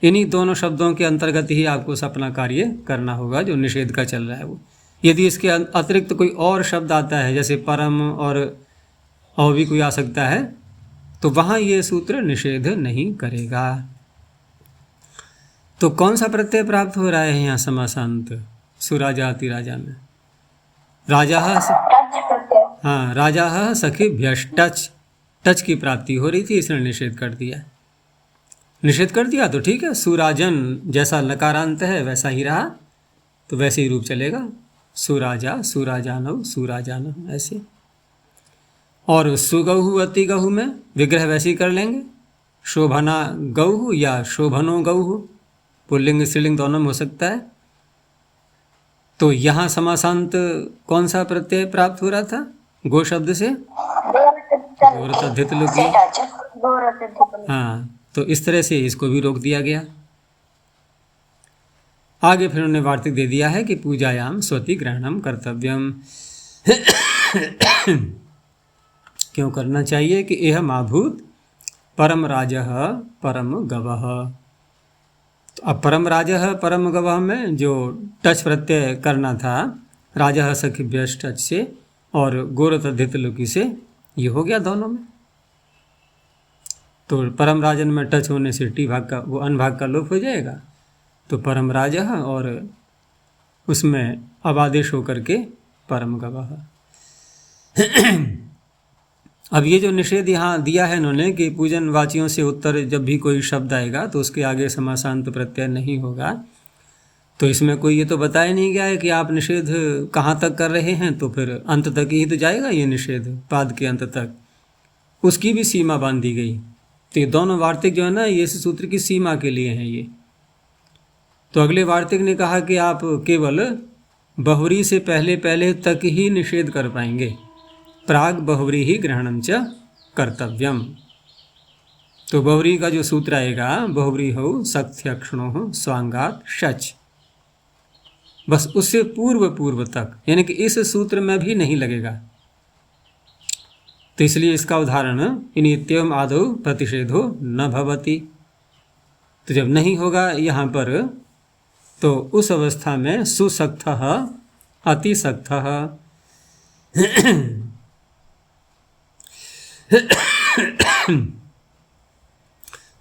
इन्हीं दोनों शब्दों के अंतर्गत ही आपको अपना कार्य करना होगा जो निषेध का चल रहा है वो। यदि इसके अतिरिक्त कोई और शब्द आता है जैसे परम और भी कोई आ सकता है, तो वहाँ ये सूत्र निषेध नहीं करेगा। तो कौन सा प्रत्यय प्राप्त हो रहा है यहाँ समासांत सुराजा अति राजा में, राजा, हाँ राजा सखीभ्यश्टच, टच की प्राप्ति हो रही थी, इसने निषेध कर दिया। निषेध कर दिया तो ठीक है, सुराजन जैसा लकारांत है वैसा ही रहा, तो वैसे ही रूप चलेगा, सुराजा सुराजानव सुराजानव ऐसे। और सुगौहु अति गहु में विग्रह वैसे ही कर लेंगे, शोभना गौहु या शोभनो गौहु, पुल्लिंग स्त्रीलिंग दोनों में हो सकता है। तो यहाँ समासांत कौन सा प्रत्यय प्राप्त हो रहा था गो शब्द से? गोरतद्धित लोकी। हाँ, तो इस तरह से इसको भी रोक दिया गया। आगे फिर उन्होंने वार्तिक दे दिया है कि पूजायाम स्वति ग्रहणम कर्तव्यम क्यों करना चाहिए कि यह माभूत परम राजः परम गवः। तो अब परम राजः परम गवः में जो टच प्रत्यय करना था, राजः सखिभ्यश्च टच से और गोरतद्धित लोकी से, ये हो गया दोनों में। तो परम राजन में टच होने से टी भाग का वो अन भाग का लोप हो जाएगा, तो परम राजः और उसमें अब आदेश होकर के परम गवः। अब ये जो निषेध यहाँ दिया है इन्होंने कि पूजन वाचियों से उत्तर जब भी कोई शब्द आएगा तो उसके आगे समासांत प्रत्यय नहीं होगा, तो इसमें कोई ये तो बताया नहीं गया है कि आप निषेध कहाँ तक कर रहे हैं, तो फिर अंत तक ही तो जाएगा ये निषेध, पाद के अंत तक, उसकी भी सीमा बांध दी गई। तो ये दोनों वार्तिक जो है ना, ये इस सूत्र की सीमा के लिए हैं ये। तो अगले वार्तिक ने कहा कि आप केवल बहुरी से पहले पहले तक ही निषेध कर पाएंगे, प्राग बहुरी ही ग्रहणम च कर्तव्यम। तो बहुरी का जो सूत्र आएगा, बहुरी हो सक्थ्यक्षणो हो स्वांगात शच, बस उससे पूर्व पूर्व तक, यानी कि इस सूत्र में भी नहीं लगेगा। तो इसलिए इसका उदाहरण इनित्यम आदौ प्रतिषेधो न भवति। तो जब नहीं होगा यहाँ पर, तो उस अवस्था में सुसक्तः अतिसक्तः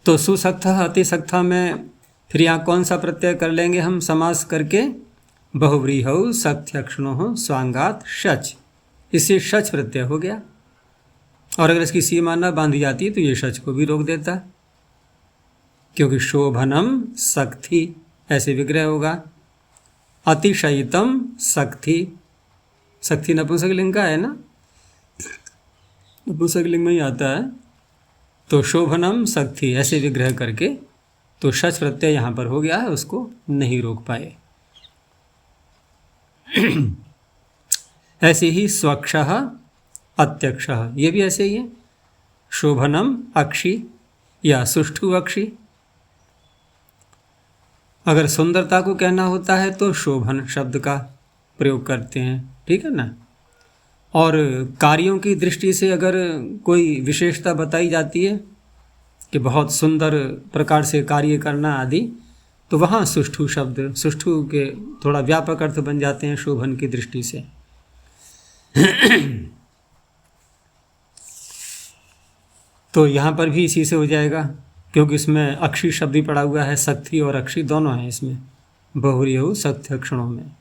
तो सुसक्तः अतिसक्तः में फिर यहाँ कौन सा प्रत्यय कर लेंगे हम समास करके? बहुव्रीहौ सक्थ्यक्षणो स्वांगात शच, इससे शच प्रत्यय हो गया। और अगर इसकी सीमा न बांधी जाती तो ये शच को भी रोक देता, क्योंकि शोभनम सक्थि ऐसे विग्रह होगा। अतिशयितम सक्थि, सक्थि नपुंसकलिंग का है ना, नपुंसकलिंग में ही आता है। तो शोभनम सक्थि ऐसे विग्रह करके तो शच प्रत्यय यहाँ पर हो गया है, उसको नहीं रोक पाए। ऐसे ही स्वक्षः अत्यक्षः, ये भी ऐसे ही है। शोभनम अक्षि या सुष्ठु अक्षि। अगर सुंदरता को कहना होता है तो शोभन शब्द का प्रयोग करते हैं, ठीक है ना। और कार्यों की दृष्टि से अगर कोई विशेषता बताई जाती है कि बहुत सुंदर प्रकार से कार्य करना आदि, तो वहाँ सुष्ठु शब्द, सुष्ठु के थोड़ा व्यापक अर्थ बन जाते हैं शोभन की दृष्टि से। तो यहाँ पर भी इसी से हो जाएगा, क्योंकि इसमें अक्षी शब्द ही पड़ा हुआ है, सक्थि और अक्षी दोनों हैं इसमें, बहुरीहौ सक्थ्यक्षणों में।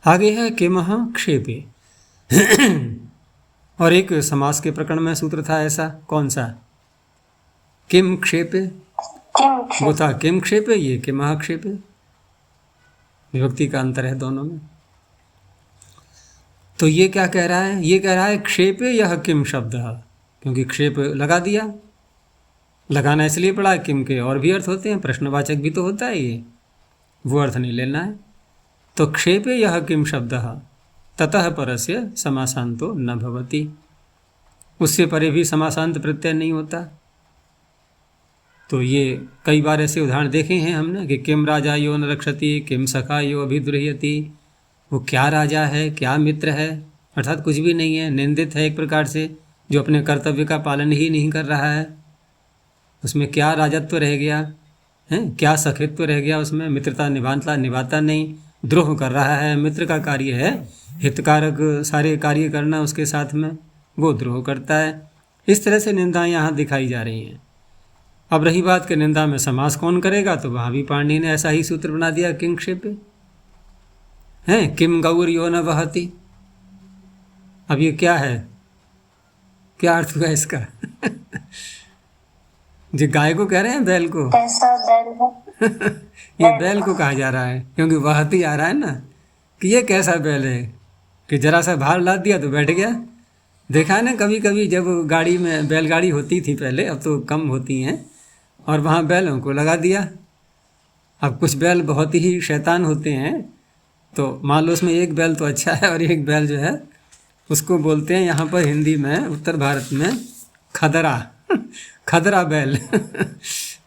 आगे है किमह क्षेपे। और एक समास के प्रकरण में सूत्र था ऐसा, कौन सा? किम क्षेपे, वो था किम क्षेपे, ये किमह क्षेपे। विभक्ति का अंतर है दोनों में। तो ये क्या कह रहा है? ये कह रहा है क्षेपे यह किम शब्द, क्योंकि क्षेप लगा दिया, लगाना इसलिए पड़ा, किम के और भी अर्थ होते हैं, प्रश्नवाचक भी तो होता है, ये वो अर्थ नहीं लेना है। तो क्षेपे यह किम शब्द ततः परस्य समासांतो न भवति, उससे परे भी समासांत प्रत्यय नहीं होता। तो ये कई बार ऐसे उदाहरण देखे हैं हमने कि किम राजा यो न रक्षति, किम सखा यो अभिद्रुह्यति। वो क्या राजा है, क्या मित्र है, अर्थात कुछ भी नहीं है, निंदित है एक प्रकार से, जो अपने कर्तव्य का पालन ही नहीं कर रहा है। उसमें क्या राजत्व रह गया है, क्या सखित्व रह गया उसमें, मित्रता निभाता नहीं, द्रोह कर रहा है। मित्र का कार्य है हितकारक सारे कार्य करना, उसके साथ में वो द्रोह करता है। इस तरह से निंदाएं यहाँ दिखाई जा रही हैं। अब रही बात कि निंदा में समास कौन करेगा, तो वहाँ भी पाणिनि ने ऐसा ही सूत्र बना दिया, किम क्षेपे हैं, किम गौर यो न वहति। अब ये क्या है, क्या अर्थ हुआ इसका? जो गाय को कह रहे हैं, बैल को, कैसा बैल है? ये बैल को कहा जा रहा है, क्योंकि वहती आ रहा है ना, कि ये कैसा बैल है, कि जरा सा भार लाद दिया तो बैठ गया। देखा है ना कभी कभी, जब गाड़ी में बैलगाड़ी होती थी पहले, अब तो कम होती हैं, और वहाँ बैलों को लगा दिया। अब कुछ बैल बहुत ही शैतान होते हैं, तो मान लो उसमें एक बैल तो अच्छा है और एक बैल जो है उसको बोलते हैं यहाँ पर हिंदी में, उत्तर भारत में, खदरा। खदरा बैल।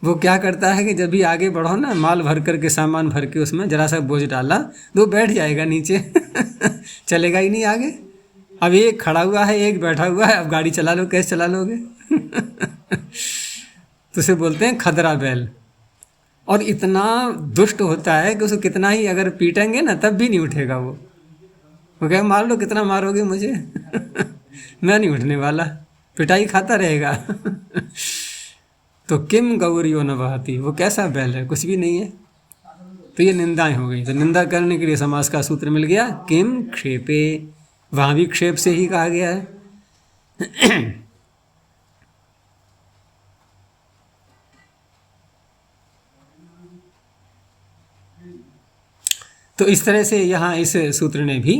वो क्या करता है कि जब भी आगे बढ़ो ना, माल भर कर के, सामान भर के, उसमें जरा सा बोझ डाला तो बैठ जाएगा नीचे। चलेगा ही नहीं आगे। अब एक खड़ा हुआ है, एक बैठा हुआ है, अब गाड़ी चला लो, कैसे चला लोगे? तो उसे बोलते हैं खदरा बैल। और इतना दुष्ट होता है कि उसको कितना ही अगर पीटेंगे ना तब भी नहीं उठेगा। वो कहे मार लो, कितना मारोगे मुझे? मैं नहीं उठने वाला, पिटाई खाता रहेगा। तो किम गौरियो न बहती, वो कैसा बैल है? कुछ भी नहीं है। तो ये निंदाएं हो गई। तो निंदा करने के लिए समास का सूत्र मिल गया, किम क्षेपे। वहाँ भी क्षेप से ही कहा गया है। तो इस तरह से यहाँ इस सूत्र ने भी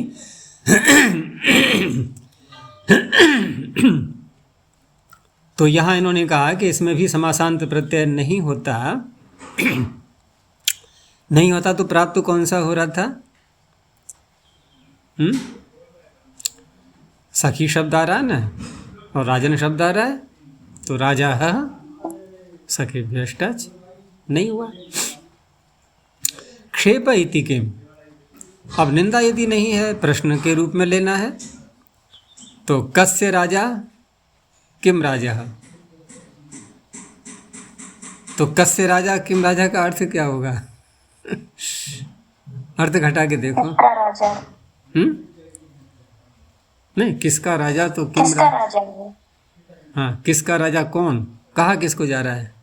तो यहाँ इन्होंने कहा कि इसमें भी समासांत प्रत्यय नहीं होता। नहीं होता तो प्राप्त तो कौन सा हो रहा था? सखी शब्द आ रहा है ना, और राजन शब्द आ रहा है, तो राजा है सखी भ्यष्टच नहीं हुआ। क्षेप इति किम। अब निंदा यदि नहीं है, प्रश्न के रूप में लेना है, तो कस्य राजा किम राजा। तो कस्य राजा किम राजा का अर्थ क्या होगा? अर्थ घटा के देखो। किसका राजा? नहीं, किसका राजा तो किम किसका राजा है? हाँ, किसका राजा कौन? कहाँ किसको जा रहा है?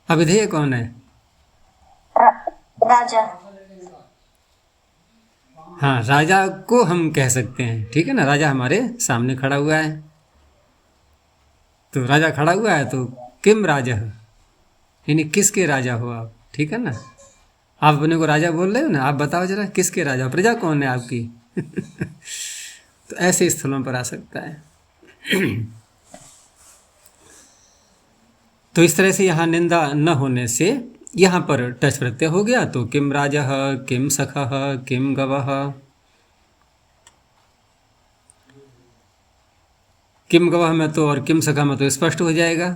अविधेय कौन है? राजा। हाँ, राजा को हम कह सकते हैं, ठीक है ना। राजा हमारे सामने खड़ा हुआ है, तो राजा खड़ा हुआ है तो किम राजा है, यानी किसके राजा हो आप, ठीक है ना। आप अपने को राजा बोल रहे हो ना, आप बताओ जरा किसके राजा, प्रजा कौन है आपकी? तो ऐसे स्थलों पर आ सकता है। तो इस तरह से यहाँ निंदा न होने से यहाँ पर टच प्रत्यय हो गया। तो किम राजा, किम सखः, किम गवः। किम गवः में तो और किम सखा में तो स्पष्ट हो जाएगा।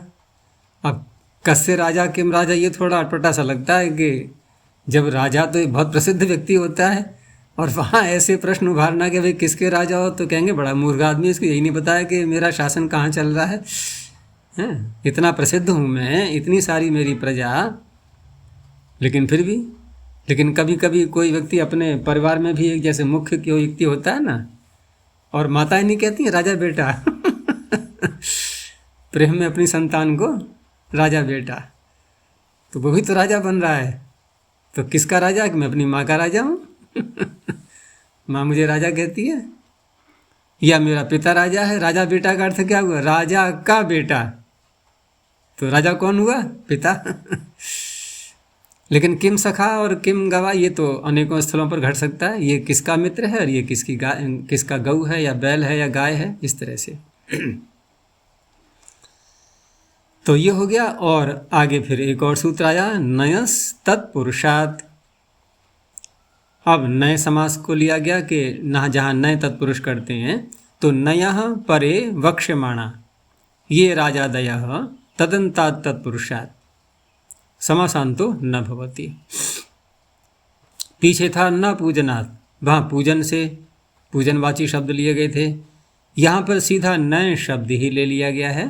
अब कस्य राजा किम राजा, ये थोड़ा अटपटा सा लगता है कि जब राजा तो बहुत प्रसिद्ध व्यक्ति होता है और वहाँ ऐसे प्रश्न उभारना कि भाई किसके राजा हो, तो कहेंगे बड़ा मूर्ख आदमी, इसको यही नहीं बताया कि मेरा शासन कहाँ चल रहा है। इतना प्रसिद्ध हूँ मैं, इतनी सारी मेरी प्रजा, लेकिन फिर भी, लेकिन कभी कभी कोई व्यक्ति अपने परिवार में भी एक जैसे मुख्य कोई व्यक्ति होता है ना, और माताएं नहीं कहती हैं राजा बेटा। प्रेम में अपनी संतान को राजा बेटा, तो वो भी तो राजा बन रहा है। तो किसका राजा? कि मैं अपनी माँ का राजा हूँ। माँ मुझे राजा कहती है, या मेरा पिता राजा है। राजा बेटा का अर्थ क्या हुआ? राजा का बेटा। तो राजा कौन हुआ? पिता। लेकिन किम सखा और किम गवा ये तो अनेकों स्थलों पर घट सकता है। ये किसका मित्र है और ये किसकी गाय, किसका गऊ है या बैल है या गाय है, इस तरह से। तो ये हो गया। और आगे फिर एक और सूत्र आया, नयस तत्पुरुषात्। अब नए समास को लिया गया कि न जहाँ नए तत्पुरुष करते हैं, तो नयः परे वक्ष्यमाणा ये राजादयः तदन्तात् तत्पुरुषात् समासांतो न भवति। पीछे था न पूजनात्, वहाँ पूजन से पूजनवाची शब्द लिए गए थे। यहाँ पर सीधा नए शब्द ही ले लिया गया है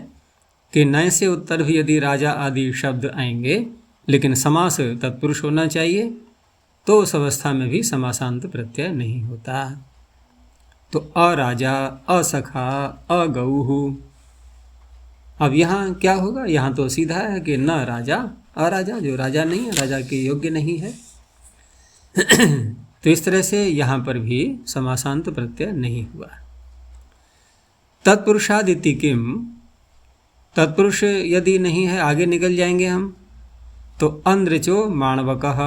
कि नए से उत्तर भी यदि राजा आदि शब्द आएंगे, लेकिन समास तत्पुरुष होना चाहिए, तो उस अवस्था में भी समासांत प्रत्यय नहीं होता। तो अराजा, असखा, अगौहु। अब यहाँ क्या होगा? यहाँ तो सीधा है कि न राजा, अराजा, जो राजा नहीं है, राजा के योग्य नहीं है। तो इस तरह से यहाँ पर भी समासांत प्रत्यय नहीं हुआ। तत्पुरुषादिति किम, तत्पुरुष यदि नहीं है, आगे निकल जाएंगे हम। तो अंद्रचो माणवकः,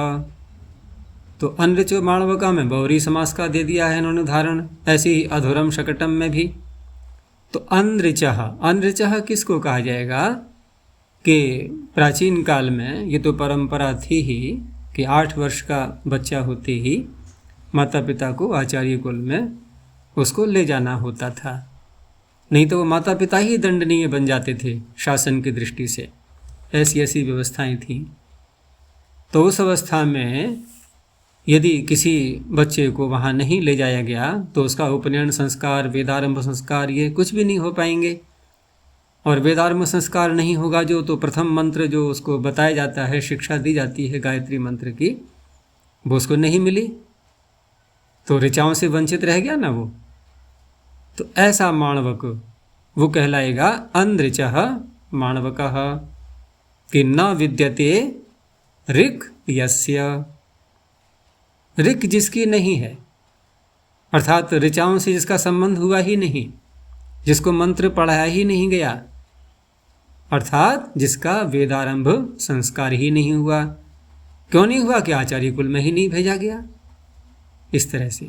तो अनृचो माणवका में बहुरी समास का दे दिया है इन्होंने उदाहरण। ऐसे ही अधुरम शकटम में भी। तो अनृचः, अनृचः किसको कहा जाएगा कि प्राचीन काल में ये तो परंपरा थी ही कि 8 वर्ष का बच्चा होते ही माता पिता को आचार्य कुल में उसको ले जाना होता था, नहीं तो वो माता पिता ही दंडनीय बन जाते थे शासन की दृष्टि से। ऐसी ऐसी व्यवस्थाएं थीं। तो उस अवस्था में यदि किसी बच्चे को वहाँ नहीं ले जाया गया तो उसका उपनयन संस्कार, वेदारंभ संस्कार ये कुछ भी नहीं हो पाएंगे। और वेदारंभ संस्कार नहीं होगा जो, तो प्रथम मंत्र जो उसको बताया जाता है, शिक्षा दी जाती है गायत्री मंत्र की, वो उसको नहीं मिली तो ऋचाओं से वंचित रह गया ना वो। तो ऐसा माणवक वो कहलाएगा अनृचः माणवकः कि न विद्यते ऋक् यस्य, ऋक् जिसकी नहीं है, अर्थात ऋचाओं से जिसका संबंध हुआ ही नहीं, जिसको मंत्र पढ़ाया ही नहीं गया, अर्थात जिसका वेदारंभ संस्कार ही नहीं हुआ। क्यों नहीं हुआ? कि आचार्य कुल में ही नहीं भेजा गया। इस तरह से।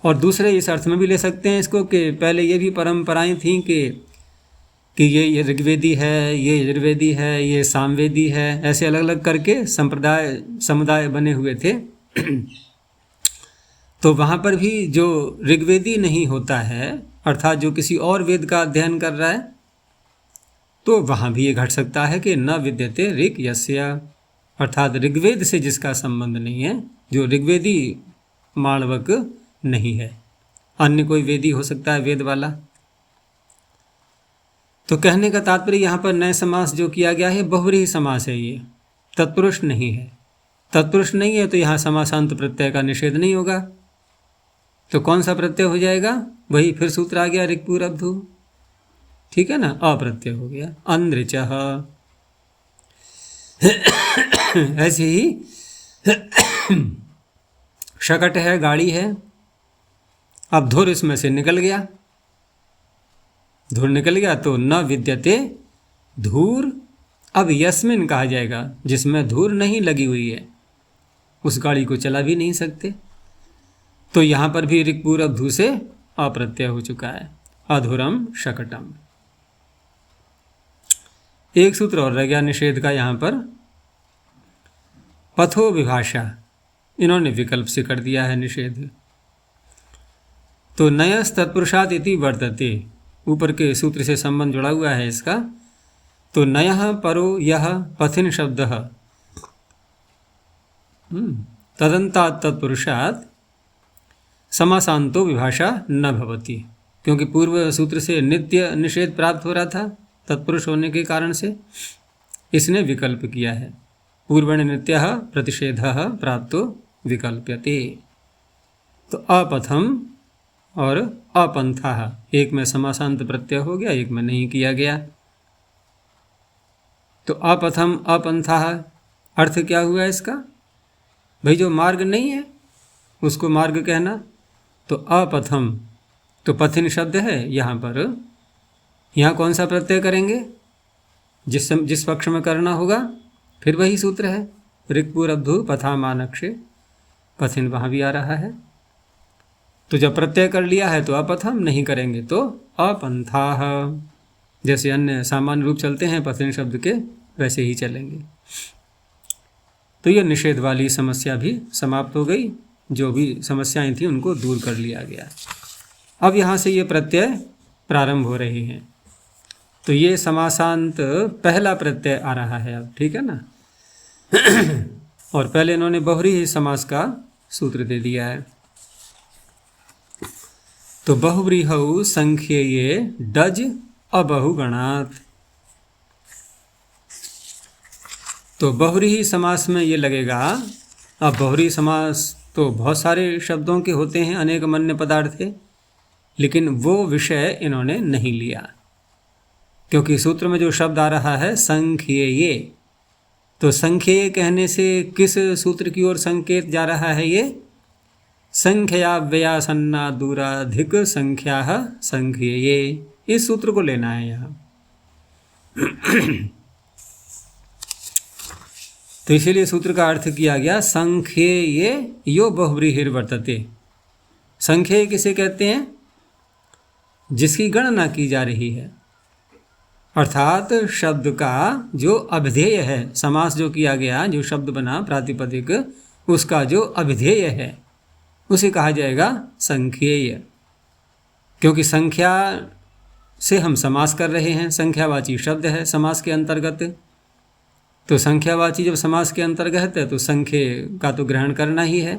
और दूसरे इस अर्थ में भी ले सकते हैं इसको कि पहले ये भी परंपराएं थीं कि ये ऋग्वेदी है, ये यजुर्वेदी है, ये सामवेदी है, ऐसे अलग अलग करके संप्रदाय समुदाय बने हुए थे। तो वहाँ पर भी जो ऋग्वेदी नहीं होता है, अर्थात जो किसी और वेद का अध्ययन कर रहा है, तो वहाँ भी ये घट सकता है कि न विद्यते ऋक् यस्य, अर्थात ऋग्वेद से जिसका संबंध नहीं है, जो ऋग्वेदी माणवक नहीं है, अन्य कोई वेदी हो सकता है वेद वाला। तो कहने का तात्पर्य यहाँ पर नए समास जो किया गया है बहुव्रीहि समास है, ये तत्पुरुष नहीं है। तत्पुरुष नहीं है तो यहाँ समासांत प्रत्यय का निषेध नहीं होगा। तो कौन सा प्रत्यय हो जाएगा? वही फिर सूत्र आ गया ऋक्पूरब्धु, ठीक है ना, अप्रत्यय हो गया अनृचः। ऐसे ही शकट है, गाड़ी है, अब धुर इसमें से निकल गया, धुर निकल गया तो न विद्यते धूर। अब यस्मिन कहा जाएगा जिसमें धूर नहीं लगी हुई है, उस गाड़ी को चला भी नहीं सकते। तो यहाँ पर भी ऋक्पूरब्धु से अप्रत्यय हो चुका है, अधुरम शकटम। एक सूत्र और रह गया निषेध का यहाँ पर, पथो विभाषा, इन्होंने विकल्प से कर दिया है निषेध। तो नयस तत्पुरुषात् इति वर्तते, ऊपर के सूत्र से संबंध जुड़ा हुआ है इसका। तो नयः परो यह पथिन शब्दः तदन्तात् तत्पुरुषात् समासांतो विभाषा न भवति, क्योंकि पूर्व सूत्र से नित्य निषेध प्राप्त हो रहा था तत्पुरुष होने के कारण से, इसने विकल्प किया है। पूर्वण नित्यः प्रतिषेधः प्राप्तो विकल्प्यते। तो अपथम और अपंथः, एक में समासांत प्रत्यय हो गया, एक में नहीं किया गया। तो अपथम अपंथः अर्थ क्या हुआ इसका? भाई जो मार्ग नहीं है उसको मार्ग कहना। तो अपथम, तो पथिन शब्द है यहाँ पर, यहाँ कौन सा प्रत्यय करेंगे? जिस पक्ष में करना होगा, फिर वही सूत्र है ऋक्पूरब्धु पथामानक्षे, पथिन वहाँ भी आ रहा है। तो जब प्रत्यय कर लिया है तो अपथम, नहीं करेंगे तो अपंथाः, जैसे अन्य सामान्य रूप चलते हैं पथिन शब्द के, वैसे ही चलेंगे। तो यह निषेध वाली समस्या भी समाप्त हो गई, जो भी समस्याएं थी उनको दूर कर लिया गया। अब यहाँ से ये प्रत्यय प्रारंभ हो रहे हैं। तो ये समासांत पहला प्रत्यय आ रहा है अब, ठीक है ना। और पहले इन्होंने बहुव्रीहि समास का सूत्र दे दिया है। तो बहुव्रीहौ संख्येये डज अबहुगणात्। तो बहुव्रीहि समास में ये लगेगा। अब बहुव्रीहि समास तो बहुत सारे शब्दों के होते हैं, अनेक मन्य पदार्थ है, लेकिन वो विषय इन्होंने नहीं लिया, क्योंकि सूत्र में जो शब्द आ रहा है संख्येये, तो संख्येय कहने से किस सूत्र की ओर संकेत जा रहा है? ये संख्या व्ययासन्ना दूराधिक संख्या संख्येये, इस सूत्र को लेना है यहाँ। तो इसीलिए सूत्र का अर्थ किया गया संख्येय यो बहुव्रीहिर वर्तते। संख्येय किसे कहते हैं? जिसकी गणना की जा रही है, अर्थात शब्द का जो अभिधेय है, समास जो किया गया, जो शब्द बना प्रातिपदिक, उसका जो अभिधेय है उसे कहा जाएगा संख्येय। क्योंकि संख्या से हम समास कर रहे हैं, संख्यावाची शब्द है समास के अंतर्गत। तो संख्यावाची जब समास के अंतर्गत है तो संख्य का तो ग्रहण करना ही है,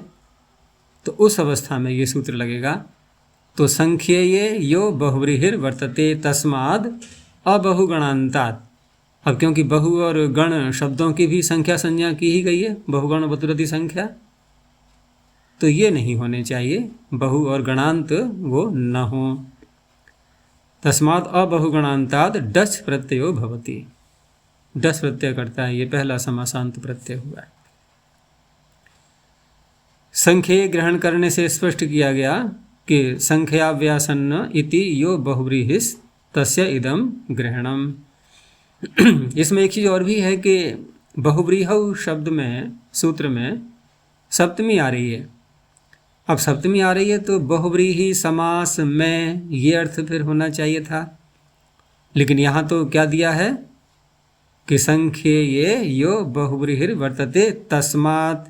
तो उस अवस्था में ये सूत्र लगेगा। तो संख्येय यो बहुव्रीहिर वर्तते तस्माद् अबहुगणान्तात्। अब क्योंकि बहु और गण शब्दों की भी संख्या संज्ञा की ही गई है, बहुगण बतुरति संख्या, तो ये नहीं होने चाहिए, बहु और गणांत वो न हो। तस्मात् अबहुगणान्तात् डच प्रत्ययो भवति। डच प्रत्यय करता है, ये पहला समासांत प्रत्यय हुआ है। संख्ये ग्रहण करने से स्पष्ट किया गया कि संख्याव्यासन्न इति यो बहुव्रीहिस् तस्य इदम ग्रहणम। इसमें एक चीज़ और भी है कि बहुव्रीहौ शब्द में, सूत्र में सप्तमी आ रही है। अब सप्तमी आ रही है तो बहुव्रीहि समास में ये अर्थ फिर होना चाहिए था, लेकिन यहाँ तो क्या दिया है कि संख्येय यो बहुव्रीहिर वर्तते तस्मात्।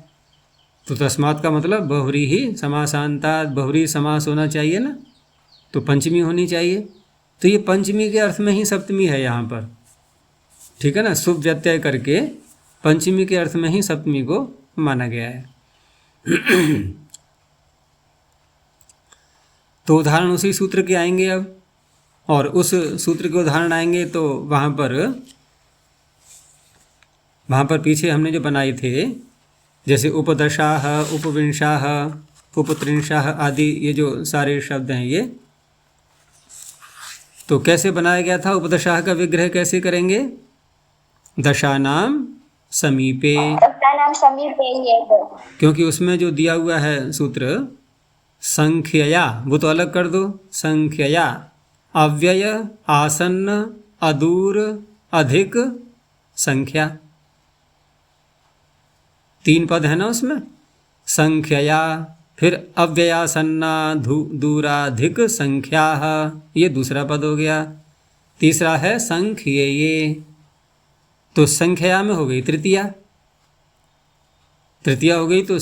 तो तस्मात् का मतलब बहुव्रीहि समासांतात्, बहुव्रीहि समास होना चाहिए ना, तो पंचमी होनी चाहिए। तो ये पंचमी के अर्थ में ही सप्तमी है यहाँ पर, ठीक है ना, शुभ व्यत्यय करके पंचमी के अर्थ में ही सप्तमी को माना गया है। तो उदाहरण उसी सूत्र के आएंगे अब, और उस सूत्र के उदाहरण आएंगे तो वहाँ पर पीछे हमने जो बनाए थे, जैसे उपदशाह, उपविंशाह, उपत्रिंशाह आदि, ये जो सारे शब्द हैं ये तो कैसे बनाया गया था? उपदशाह का विग्रह कैसे करेंगे? दशानाम समीपे, क्योंकि उसमें जो दिया हुआ है सूत्र संख्यया, वो तो अलग कर दो। संख्यया अव्यय आसन्न अदूर अधिक संख्या, 3 पद है ना उसमें। संख्यया, फिर अव्ययासन्ना दूराधिक संख्या, ये दूसरा पद हो गया। तीसरा है संख्येये, तो संख्या में हो गई तृतीया हो गई। तो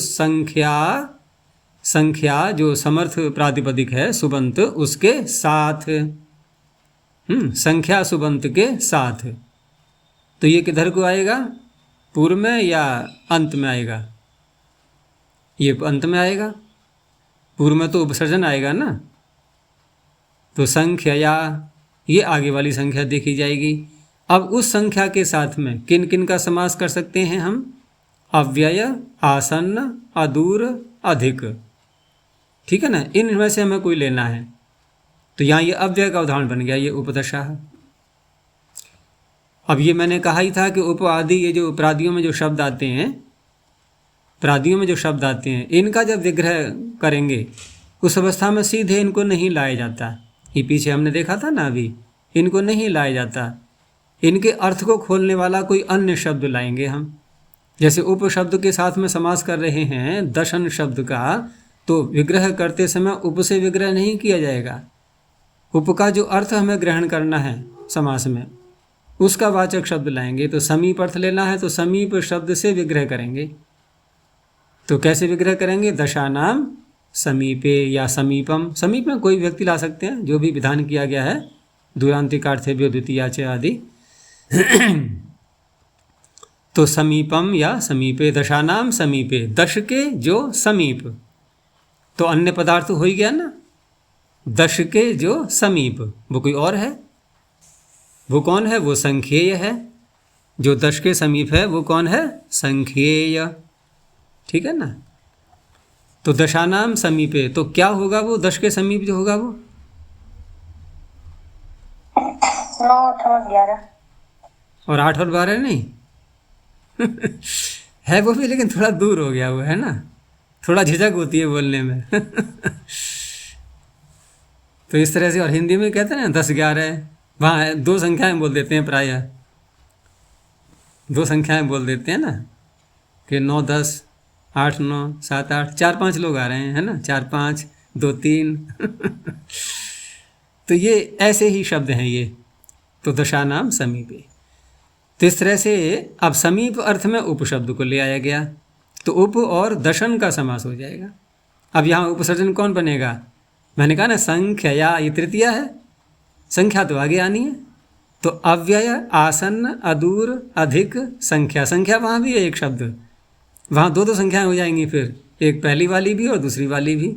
संख्या जो समर्थ प्रातिपदिक है सुबंत, उसके साथ, संख्या सुबंत के साथ। तो ये किधर को आएगा? पूर्व में या अंत में आएगा? ये अंत में आएगा, पूर्व में तो उपसर्जन आएगा ना। तो संख्यया, ये आगे वाली संख्या देखी जाएगी। अब उस संख्या के साथ में किन किन का समास कर सकते हैं हम? अव्यय, आसन्न, अदूर, अधिक, ठीक है ना। इनमें से हमें कोई लेना है, तो यहाँ ये अव्यय का उदाहरण बन गया, ये उपदशा है। अब ये मैंने कहा ही था कि उप आदि, ये जो प्रादियों में जो शब्द आते हैं, इनका जब विग्रह करेंगे उस अवस्था में सीधे इनको नहीं लाया जाता। ये पीछे हमने देखा था ना, अभी इनको नहीं लाया जाता, इनके अर्थ को खोलने वाला कोई अन्य शब्द लाएंगे हम। जैसे उप शब्द के साथ में समास कर रहे हैं दशन शब्द का, तो विग्रह करते समय उप से विग्रह नहीं किया जाएगा। उप का जो अर्थ हमें ग्रहण करना है समास में, उसका वाचक शब्द लाएंगे। तो समीप अर्थ लेना है तो समीप शब्द से विग्रह करेंगे। तो कैसे विग्रह करेंगे? दशानाम समीपे या समीपम, समीप में कोई व्यक्ति ला सकते हैं, जो भी विधान किया गया है, दूरांतिकार्थेभ्यो द्वितीयाच आदि। तो समीपम या समीपे, दशानाम समीपे, दश के जो समीप, तो अन्य पदार्थ हो ही गया ना। दश के जो समीप, वो कोई और है, वो कौन है? वो संख्येय है। जो दश के समीप है वो कौन है? संख्येय, ठीक है ना। तो दशानाम समीपे, तो क्या होगा वो दश के समीप जो होगा वो? 9, 8 और 11, और 8 और 12 नहीं है वो भी, लेकिन थोड़ा दूर हो गया वो, है ना, थोड़ा झिझक होती है बोलने में। तो इस तरह से, और हिंदी में कहते हैं ना 10, 11, वहाँ 2 संख्याएं बोल देते हैं, प्रायः 2 संख्याएं बोल देते हैं ना, कि 9 10, 8 9, 7 8, 4 5 लोग आ रहे हैं, है ना, 4 5 2 3 तो ये ऐसे ही शब्द हैं ये। तो दशानाम समीपे, तो इस तरह से अब समीप अर्थ में उपशब्द को ले आया गया, तो उप और दशन का समास हो जाएगा। अब यहाँ उपसर्जन कौन बनेगा? मैंने कहा ना संख्या, या ये तृतीया है, संख्या तो आगे आनी है। तो अव्यय, आसन्न, अदूर, अधिक, संख्या, संख्या वहाँ भी है एक शब्द, वहाँ दो संख्याएं हो जाएंगी, फिर एक पहली वाली भी और दूसरी वाली भी।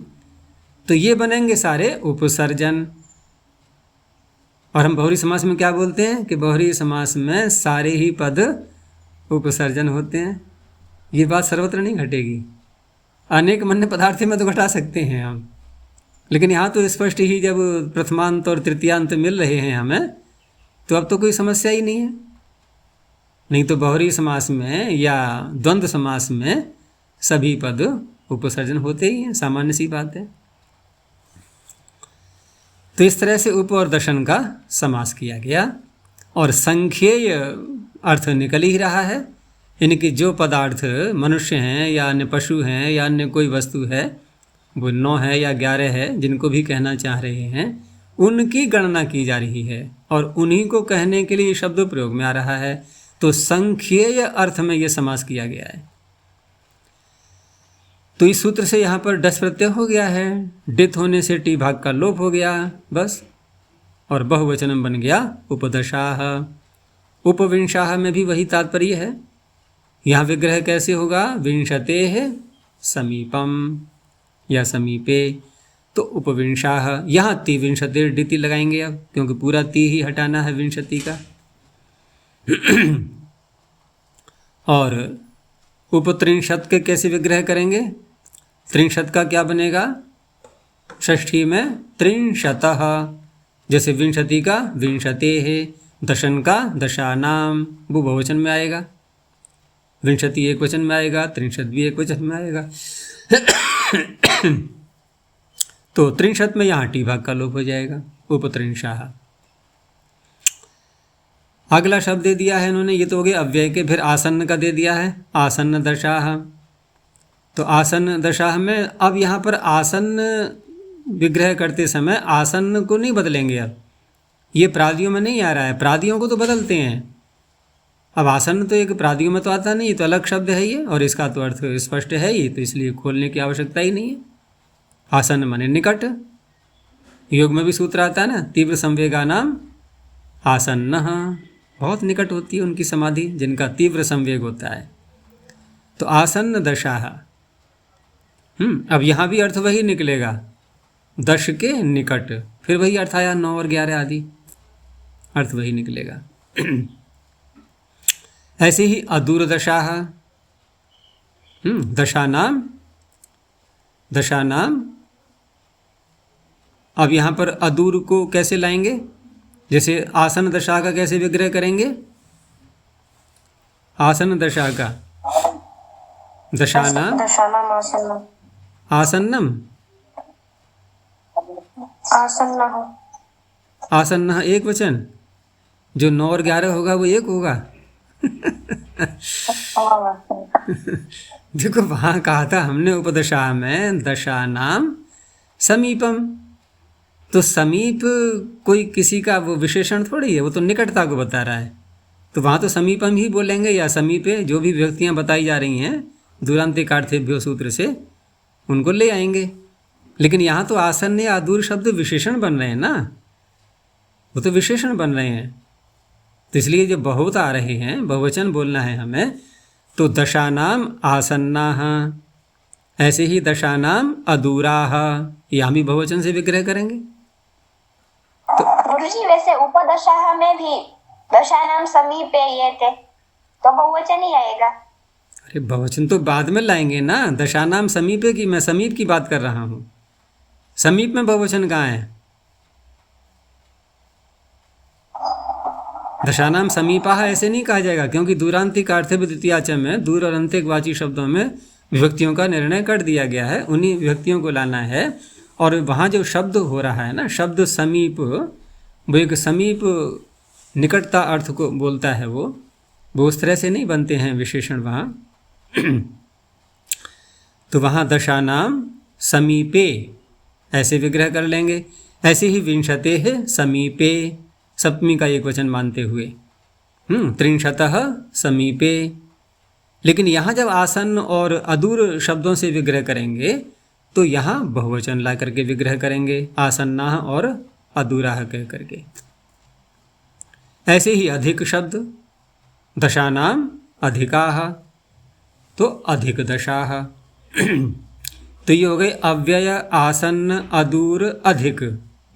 तो ये बनेंगे सारे उपसर्जन। और हम बहुरी समास में क्या बोलते हैं कि बहुरी समास में सारे ही पद उपसर्जन होते हैं। ये बात सर्वत्र नहीं घटेगी, अनेक मन्य पदार्थ में तो घटा सकते हैं हम, लेकिन यहाँ तो स्पष्ट ही जब प्रथमांत और तृतीयांत मिल रहे हैं हमें, तो अब तो कोई समस्या ही नहीं है। नहीं तो बहुरी समास में या द्वंद्व समास में सभी पद उपसर्जन होते ही हैं, सामान्य सी बात है। तो इस तरह से उप और दशन का समास किया गया। और संख्येय अर्थ निकल ही रहा है, इनकी जो पदार्थ मनुष्य हैं या अन्य पशु हैं या अन्य कोई वस्तु है, वो 9 है या 11 है, जिनको भी कहना चाह रहे हैं, उनकी गणना की जा रही है और उन्हीं को कहने के लिए शब्द प्रयोग में आ रहा है। तो संख्येय अर्थ में ये समास किया गया है। तो इस सूत्र से यहाँ पर डस प्रत्यय हो गया है, डित होने से टी भाग का लोप हो गया बस, और बहुवचनम बन गया उपदशाह। उपविंशाह में भी वही तात्पर्य है। यहाँ विग्रह कैसे होगा? विंशतेः समीपम या समीपे, तो उपविंशाह। यहाँ ती विंशतिर डिति लगाएंगे अब, क्योंकि पूरा ती ही हटाना है विंशति का। और उपत्रिंशत के कैसे विग्रह करेंगे? त्रिंशत का क्या बनेगा? षष्ठी में त्रिंशतः, जैसे विंशति का विंशतेः, दशन का दशानाम, वो बहुवचन में आएगा। विंशति एक वचन में आएगा, त्रिंशत भी एक वचन में आएगा। तो त्रिंशत में यहाँ टी भाग का लोप हो जाएगा, उपत्रिंशाः। अगला शब्द दे दिया है इन्होंने, ये तो हो गया अव्यय के, फिर आसन्न का दे दिया है, आसन्न दशाः। तो आसन्न दशाः में अब यहाँ पर आसन्न विग्रह करते समय आसन्न को नहीं बदलेंगे। अब ये प्रादियों में नहीं आ रहा है, प्रादियों को तो बदलते हैं। अब आसन्न तो एक प्रादियों में तो आता नहीं, तो अलग शब्द है ये, और इसका तो अर्थ स्पष्ट है ही, तो इसलिए खोलने की आवश्यकता ही नहीं है। आसन्न माने निकट, योग में भी सूत्र आता है ना, तीव्र संवेगा नाम आसन्न, बहुत निकट होती है उनकी समाधि जिनका तीव्र संवेग होता है। तो आसन्न दशाः। अब यहाँ भी अर्थ वही निकलेगा, दश के निकट, फिर वही अर्थ आया 9 और 11 आदि, अर्थ वही निकलेगा। ऐसे ही अदूरदशाः, दशानाम, दशानाम। अब यहाँ पर अदूर को कैसे लाएंगे? जैसे आसन दशा का कैसे विग्रह करेंगे? आसन दशा का दशानाम, दशानाम आसन्नम, आसन्नम, आसन्नः, आसन्नः एक वचन, जो 9 और 11 होगा वो एक होगा। देखो वहाँ कहा था हमने उपदशा में दशानाम समीपम, तो समीप कोई किसी का वो विशेषण थोड़ी है, वो तो निकटता को बता रहा है। तो वहाँ तो समीपम ही बोलेंगे या समीपे, जो भी व्यक्तियाँ बताई जा रही हैं दूरान्तिकार्थेभ्यो सूत्र से, उनको ले आएंगे। लेकिन यहाँ तो आसन्न या अदूर शब्द विशेषण बन रहे हैं ना, वो तो विशेषण बन रहे हैं। तो इसलिए जो बहुत आ रहे हैं, बहुवचन बोलना है हमें, तो दशानाम आसन्नाः, ऐसे ही दशानाम अदूराः, यहाँ भी बहुवचन से विग्रह करेंगे। गुरुजी वैसे उपदशाः में भी दशानाम समीपे ये थे, तो बहुवचन ही आएगा। अरे बहुवचन तो बाद में लाएंगे ना, दशानाम समीपे की, मैं समीप की बात कर रहा हूँ। समीप में बहुवचन कहाँ है? दशानाम समीपाः ऐसे नहीं कहा जाएगा, क्योंकि दूरान्तिकार्थे द्वितीयाच में दूर और अंतिकवाची शब्दों में विभक्तियों का निर्णय कर दिया गया है, उन्हीं विभक्तियों को लाना है। और वहाँ जो शब्द हो रहा है ना, शब्द समीप, वो एक समीप निकटता अर्थ को बोलता है, वो उस तरह से नहीं बनते हैं विशेषण वहाँ। तो वहाँ दशानाम समीपे ऐसे विग्रह कर लेंगे। ऐसे ही विंशतेः समीपे, सप्तमी का एक वचन मानते हुए, त्रिंशतः समीपे। लेकिन यहाँ जब आसन और अदूर शब्दों से विग्रह करेंगे तो यहाँ बहुवचन ला करके विग्रह करेंगे, आसन्नाः और अदूराः कह करके। ऐसे ही अधिक शब्द, दशानाम अधिकाः, तो अधिक दशाः। तो ये हो गए अव्यय, आसन्न, अदूर, अधिक,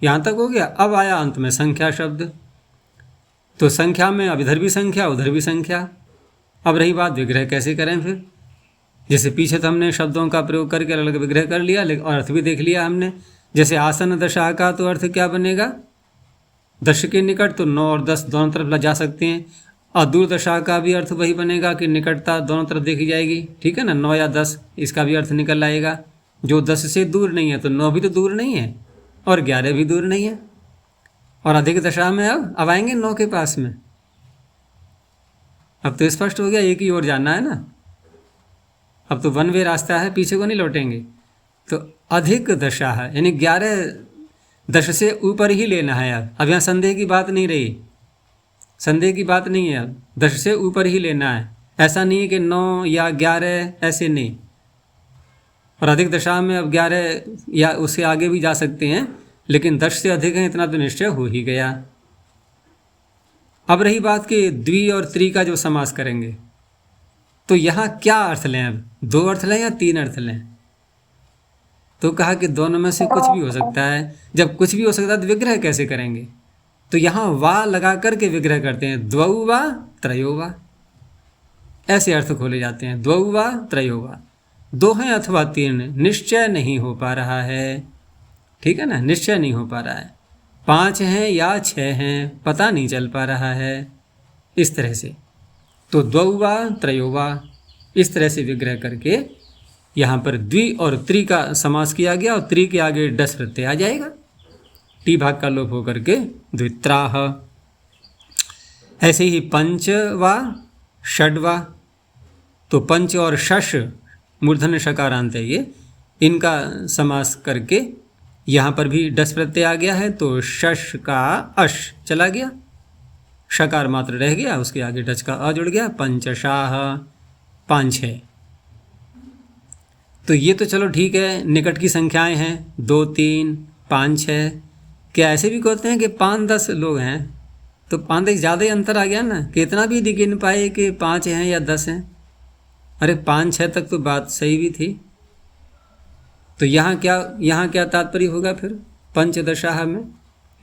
यहाँ तक हो गया। अब आया अंत में संख्या शब्द। तो संख्या में अब इधर भी संख्या उधर भी संख्या। अब रही बात विग्रह कैसे करें फिर। जैसे पीछे तो हमने शब्दों का प्रयोग करके अलग विग्रह कर लिया, लेकिन अर्थ भी देख लिया हमने। जैसे आसन्न दशा का तो अर्थ क्या बनेगा, दश के निकट, तो 9 और 10 दोनों तरफ जा सकते हैं। अदूर दशा का भी अर्थ वही बनेगा कि निकटता दोनों तरफ देखी जाएगी, ठीक है ना। 9 या 10 इसका भी अर्थ निकल आएगा। जो 10 से दूर नहीं है तो 9 भी तो दूर नहीं है और 11 भी दूर नहीं है। और अधिक दशा में अब आएंगे 9 के पास में। अब तो स्पष्ट हो गया, एक ही ओर जाना है ना। अब तो वन वे रास्ता है, पीछे को नहीं लौटेंगे। तो अधिक दशा है यानी 11 10 से ऊपर ही लेना है। अब यहाँ संदेह की बात नहीं रही, संदेह की बात नहीं है। अब 10 से ऊपर ही लेना है, ऐसा नहीं है कि 9 या 11, ऐसे नहीं। और अधिक दशा में अब 11 या उससे आगे भी जा सकते हैं, लेकिन 10 से अधिक है इतना तो निश्चय हो ही गया। अब रही बात कि द्वि और त्रि का जो समास करेंगे तो यहाँ क्या अर्थ लें। अब 2 अर्थ लें या 3 अर्थ लें। तो कहा कि दोनों में से कुछ भी हो सकता है। जब कुछ भी हो सकता है तो विग्रह कैसे करेंगे। तो यहाँ वा लगा करके विग्रह करते हैं, द्वौ वा त्रयो वा, ऐसे अर्थ खोले जाते हैं। द्वौ वा त्रयो वा, 2 हैं अथवा 3, निश्चय नहीं हो पा रहा है, ठीक है ना, निश्चय नहीं हो पा रहा है। 5 हैं या 6 हैं, पता नहीं चल पा रहा है, इस तरह से। तो द्वौ वा त्रयो वा, इस तरह से विग्रह करके यहाँ पर द्वि और त्रि का समास किया गया और त्रि के आगे डस प्रत्यय आ जाएगा, टी भाग का लोप होकर के द्वित्राह। ऐसे ही पंच वा षड वा, तो पंच और शश मूर्धन्य शकारांत है ये, इनका समास करके यहाँ पर भी डस प्रत्यय आ गया है। तो शश का अश चला गया, शकार मात्र रह गया, उसके आगे डच का अ जुड़ गया। पंचशाह, 5 है। तो ये तो चलो ठीक है, निकट की संख्याएं हैं, 2 3 5 6। क्या ऐसे भी कहते हैं कि 5 10 लोग हैं, तो 5 10 ज़्यादा ही अंतर आ गया ना, कि इतना भी नहीं गिन पाए कि 5 हैं या 10 हैं। अरे 5 6 तक तो बात सही भी थी। तो यहाँ क्या तात्पर्य होगा फिर पंचदशाह में,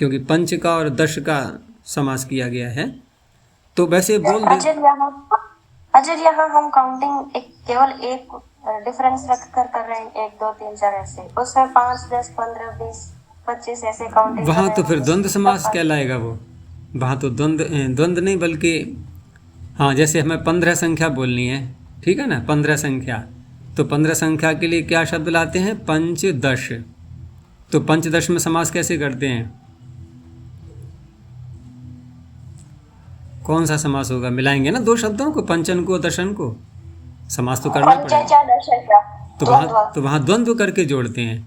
क्योंकि पंच का और दश का समास किया गया है। तो वैसे बोल दे अजर यहाँ हम काउंटिंग केवल एक डिफरेंस रख कर रहे हैं, 1 2 3 4 ऐसे, उसमें 5 10 15 20 25 ऐसे काउंटिंग। वहाँ तो फिर द्वंद्व समास कहलाएगा वो। वहाँ तो द्वंद्व नहीं, बल्कि हाँ, जैसे हमें 15 संख्या बोलनी है, ठीक है ना, 15 संख्या, तो 15 संख्या के लिए क्या शब्द लाते हैं, पंचदश। तो पंचदश में समास कैसे करते हैं, कौन सा समास होगा, मिलाएंगे ना 2 शब्दों को, पंचन को दशन को, समास तो करना पड़ेगा। तो वहाँ द्वंद्व करके जोड़ते हैं,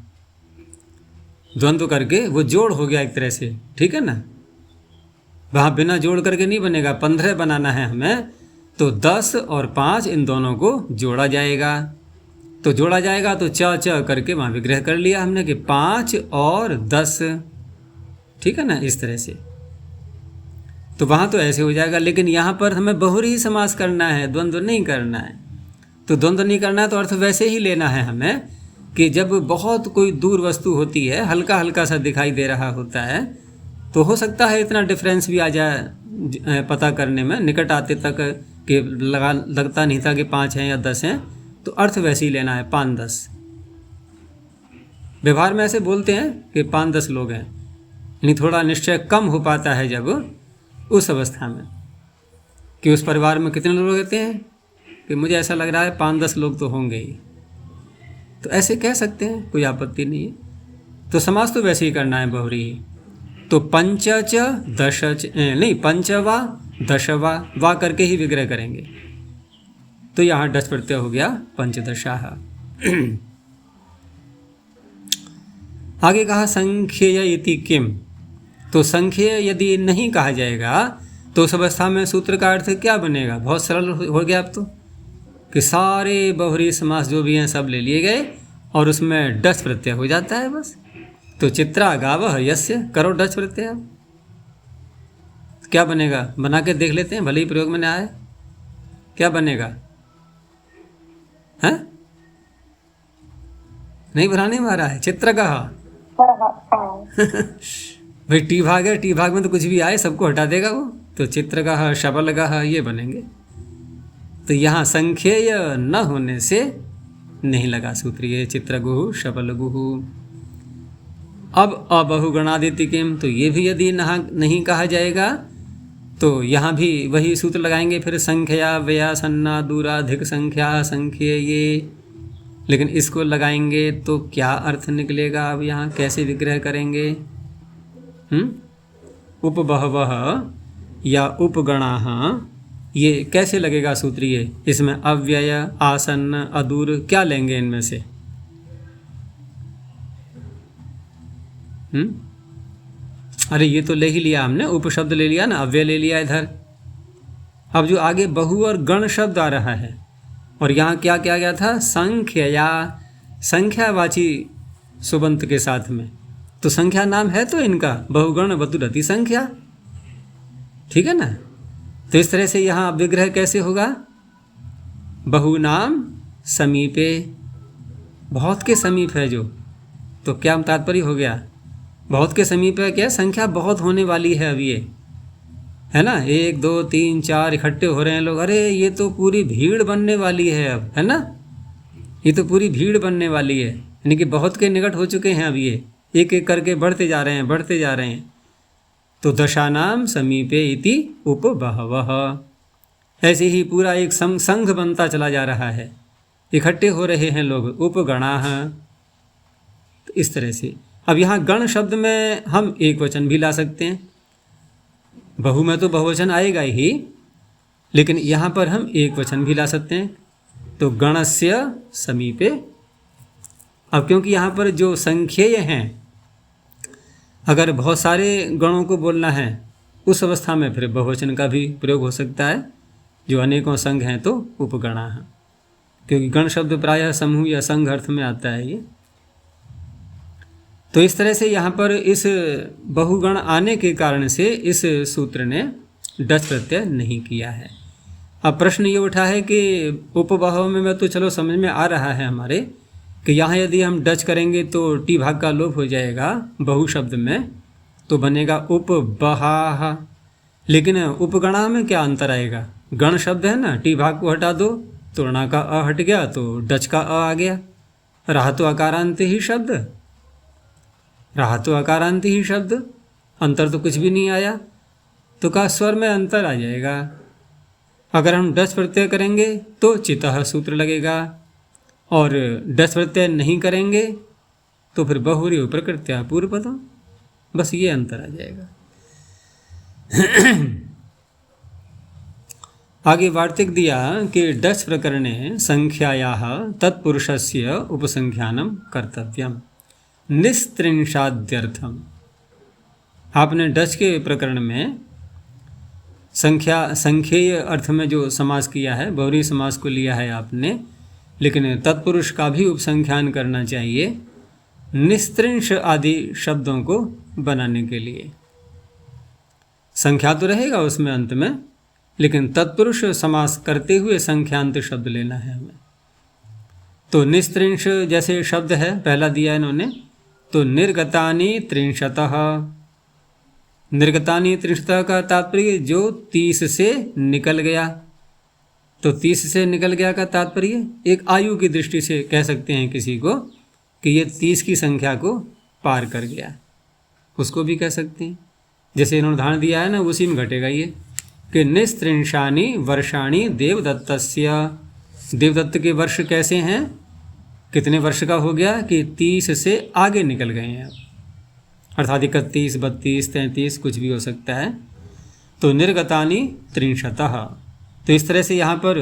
द्वंद्व करके वो जोड़ हो गया एक तरह से, ठीक है ना। वहाँ बिना जोड़ करके नहीं बनेगा, 15 बनाना है हमें, तो 10 और 5 इन दोनों को जोड़ा जाएगा। तो जोड़ा जाएगा तो च करके वहाँ विग्रह कर लिया हमने कि 5 और 10, ठीक है ना, इस तरह से। तो वहाँ तो ऐसे हो जाएगा, लेकिन यहाँ पर हमें बहुरी समास करना है, द्वंद्व नहीं करना है। तो द्वंद्व नहीं करना है तो अर्थ वैसे ही लेना है हमें कि जब बहुत कोई दूर वस्तु होती है, हल्का हल्का सा दिखाई दे रहा होता है, तो हो सकता है इतना डिफरेंस भी आ जाए पता करने में, निकट आते तक कि लगता नहीं था कि 5 हैं या 10 हैं, तो अर्थ वैसे ही लेना है 5 10। व्यवहार में ऐसे बोलते हैं कि 5 10 लोग हैं, यानी थोड़ा निश्चय कम हो पाता है जब उस अवस्था में कि उस परिवार में कितने लोग रहते हैं, कि मुझे ऐसा लग रहा है 5 10 लोग तो होंगे ही, तो ऐसे कह सकते हैं, कोई आपत्ति नहीं है। तो समास तो वैसे ही करना है बहुरी ही। तो पंचच दशच नहीं, पंचवा दशवा वा करके ही विग्रह करेंगे। तो यहाँ डच प्रत्यय हो गया पंचदशाः। आगे कहा संख्येय इति किम, तो संख्येय यदि नहीं कहा जाएगा तो उस अवस्था में सूत्र का अर्थ क्या बनेगा? बहुत सरल हो गया अब तो, कि सारे बहुरी समास जो भी हैं सब ले लिए गए और उसमें डच प्रत्यय हो जाता है बस। तो चित्रा गावः यस्य, करो डच प्रत्यय। अब क्या बनेगा? बना के देख लेते हैं, भले ही प्रयोग में न आए। क्या बनेगा? हैं? नहीं बनाने में आ रहा है। चित्रगः भाई टी भाग है, टी भाग में तो कुछ भी आए सबको हटा देगा वो। तो चित्रगः शबलगः ये बनेंगे। तो यहाँ संख्येय न होने से नहीं लगा सूत्र ये चित्रगुः शबलगुः। अब अबहुगणादिति किम, तो ये भी यदि नहीं कहा जाएगा तो यहाँ भी वही सूत्र लगाएंगे फिर, संख्या व्यया सन्ना दूराधिक संख्या संख्ये ये। लेकिन इसको लगाएंगे तो क्या अर्थ निकलेगा? अब यहाँ कैसे विग्रह करेंगे? उपबहवः या उपगणाः, ये कैसे लगेगा सूत्र? ये इसमें अव्यय आसन्न अदूर क्या लेंगे इनमें से? अरे ये तो ले ही लिया हमने, उपशब्द ले लिया ना, अव्यय ले लिया इधर। अब जो आगे बहु और गण शब्द आ रहा है, और यहाँ क्या किया गया था? संख्यया, संख्यावाची सुबंत के साथ में। तो संख्या नाम है तो इनका बहुगण वतुरति संख्या, ठीक है ना। तो इस तरह से यहाँ विग्रह कैसे होगा? बहुनाम समीपे, बहुत के समीप है जो, तो क्या तात्पर्य हो गया? बहुत के समीप है क्या? संख्या बहुत होने वाली है अब ये, है ना। 1 2 3 4 इकट्ठे हो रहे हैं लोग, अरे ये तो पूरी भीड़ बनने वाली है अब, है ना। ये तो पूरी भीड़ बनने वाली है, यानी कि बहुत के निकट हो चुके हैं अब ये, एक एक करके बढ़ते जा रहे हैं, बढ़ते जा रहे हैं। तो दशानाम समीपे इति उपबहवः, ऐसे ही पूरा एक संघ बनता चला जा रहा है, इकट्ठे हो रहे हैं लोग, उपगणाः। तो इस तरह से अब यहाँ गण शब्द में हम एक वचन भी ला सकते हैं, बहु में तो बहुवचन आएगा ही, लेकिन यहाँ पर हम एक वचन भी ला सकते हैं। तो गणस्य समीपे, अब क्योंकि यहाँ पर जो संख्येय हैं, अगर बहुत सारे गणों को बोलना है उस अवस्था में फिर बहुवचन का भी प्रयोग हो सकता है। जो अनेकों संघ हैं तो उपगणाः, क्योंकि गण शब्द प्रायः समूह या संघ अर्थ में आता है ये। तो इस तरह से यहाँ पर इस बहुगण आने के कारण से इस सूत्र ने डच प्रत्यय नहीं किया है। अब प्रश्न ये उठा है कि उपबहव में तो चलो समझ में आ रहा है हमारे कि यहाँ यदि हम डच करेंगे तो टी भाग का लोप हो जाएगा बहु शब्द में, तो बनेगा उपबहाः। लेकिन उपगणा में क्या अंतर आएगा? गण शब्द है ना, टी भाग को हटा दो तो णा का अ हट गया, तो डच का अ आ गया। रहा तो अकारांत ही शब्द, रहा तो अकारांत ही शब्द, अंतर तो कुछ भी नहीं आया। तो का स्वर में अंतर आ जाएगा। अगर हम डच प्रत्यय करेंगे तो चितः सूत्र लगेगा, और डच प्रत्यय नहीं करेंगे तो फिर बहुरी प्रकृत्या पूर्वपदम, बस ये अंतर आ जाएगा। आगे वार्तिक दिया कि डच प्रकरणे संख्यायाः तत्पुरुषस्य उपसंख्यानं कर्तव्यम निस्त्रिंशाद्यर्थम। आपने डच के प्रकरण में संख्येय अर्थ में जो समास किया है, बहुरी समास को लिया है आपने, लेकिन तत्पुरुष का भी उपसंख्यान करना चाहिए निस्त्रिंश आदि शब्दों को बनाने के लिए। संख्या तो रहेगा उसमें अंत में, लेकिन तत्पुरुष समास करते हुए संख्यांत शब्द लेना है हमें। तो निस्त्रिंश जैसे शब्द है पहला दिया इन्होंने, तो निर्गतानि त्रिंशतः। निर्गतानि त्रिंशतः का तात्पर्य जो 30 से निकल गया। तो 30 से निकल गया का तात्पर्य एक आयु की दृष्टि से कह सकते हैं किसी को कि ये 30 की संख्या को पार कर गया, उसको भी कह सकते हैं। जैसे इन्होंने उदाहरण दिया है ना, उसी में घटेगा ये कि निस्त्रिंशानि वर्षाणि देवदत्तस्य। देवदत्त के वर्ष कैसे हैं, कितने वर्ष का हो गया कि 30 से आगे निकल गए हैं, अर्थात 31 32 33 कुछ भी हो सकता है। तो निर्गतानि त्रिंशतः। तो इस तरह से यहाँ पर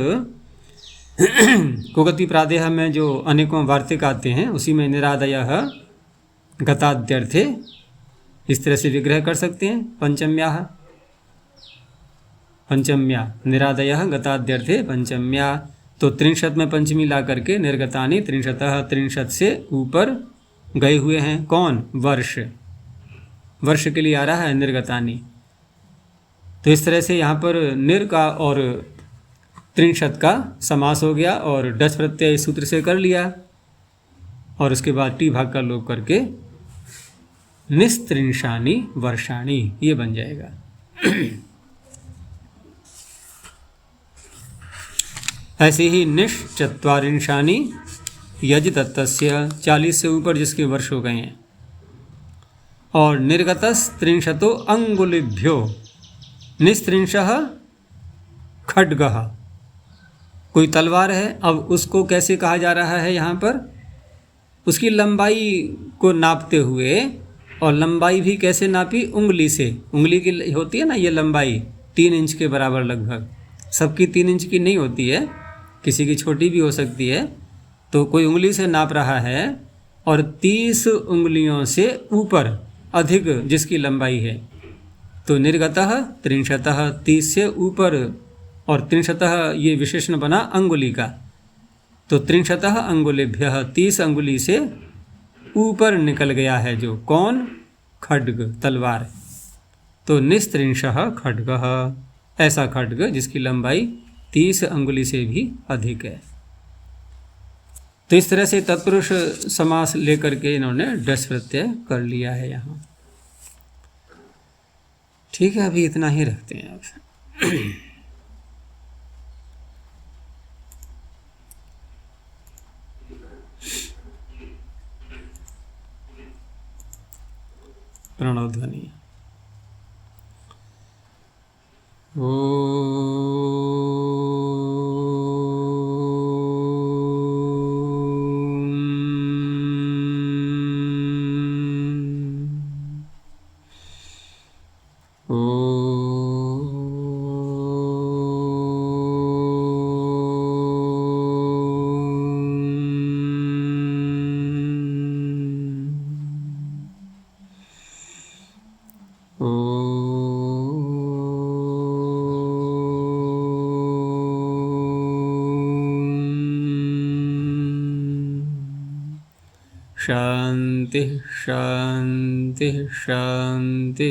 कुगति प्रादेह में जो अनेकों वार्तिक आते हैं उसी में निरादयः गताद्यर्थे इस तरह से विग्रह कर सकते हैं। पंचम्या निरादयः गताद्यर्थे पंचम्या, तो त्रिंशत में पंचमी ला करके निर्गतानि त्रिंशतः, त्रिंशत से ऊपर गए हुए हैं। कौन? वर्ष। वर्ष के लिए आ रहा है निर्गतानि। तो इस तरह से यहाँ पर निर का और त्रिंशत का समास हो गया और डच प्रत्यय इस सूत्र से कर लिया और उसके बाद टी भाग का लोप करके निस्त्रिंशानि वर्षाणि ये बन जाएगा। ऐसे ही निश्चत्वारिंशानि यज तत्तस्य, 40 से ऊपर जिसके वर्ष हो गए हैं। और निर्गतस त्रिंशतो अंगुलिभ्यो निस्त्रिंशः खड्गः, कोई तलवार है। अब उसको कैसे कहा जा रहा है यहाँ पर? उसकी लंबाई को नापते हुए, और लंबाई भी कैसे नापी? उंगली से। उंगली की होती है ना ये लंबाई 3 इंच के बराबर लगभग। सबकी 3 इंच की नहीं होती है, किसी की छोटी भी हो सकती है। तो कोई उंगली से नाप रहा है और 30 उंगलियों से ऊपर अधिक जिसकी लंबाई है, तो निर्गतः त्रिंशतः 30 से ऊपर, और त्रिंशतः ये विशेषण बना अंगुली का। तो त्रिंशतः अंगुलिभ्यः 30 अंगुली से ऊपर निकल गया है जो, कौन? खड्ग, तलवार। तो निस्त्रिंशः खड्गः, ऐसा खड्ग जिसकी लंबाई 30 अंगुली से भी अधिक है। तो इस तरह से तत्पुरुष समास लेकर के इन्होंने डस प्रत्यय कर लिया है यहाँ। ठीक है, अभी इतना ही रखते हैं अब। प्रणव ध्वनि। शांति शांति शांति।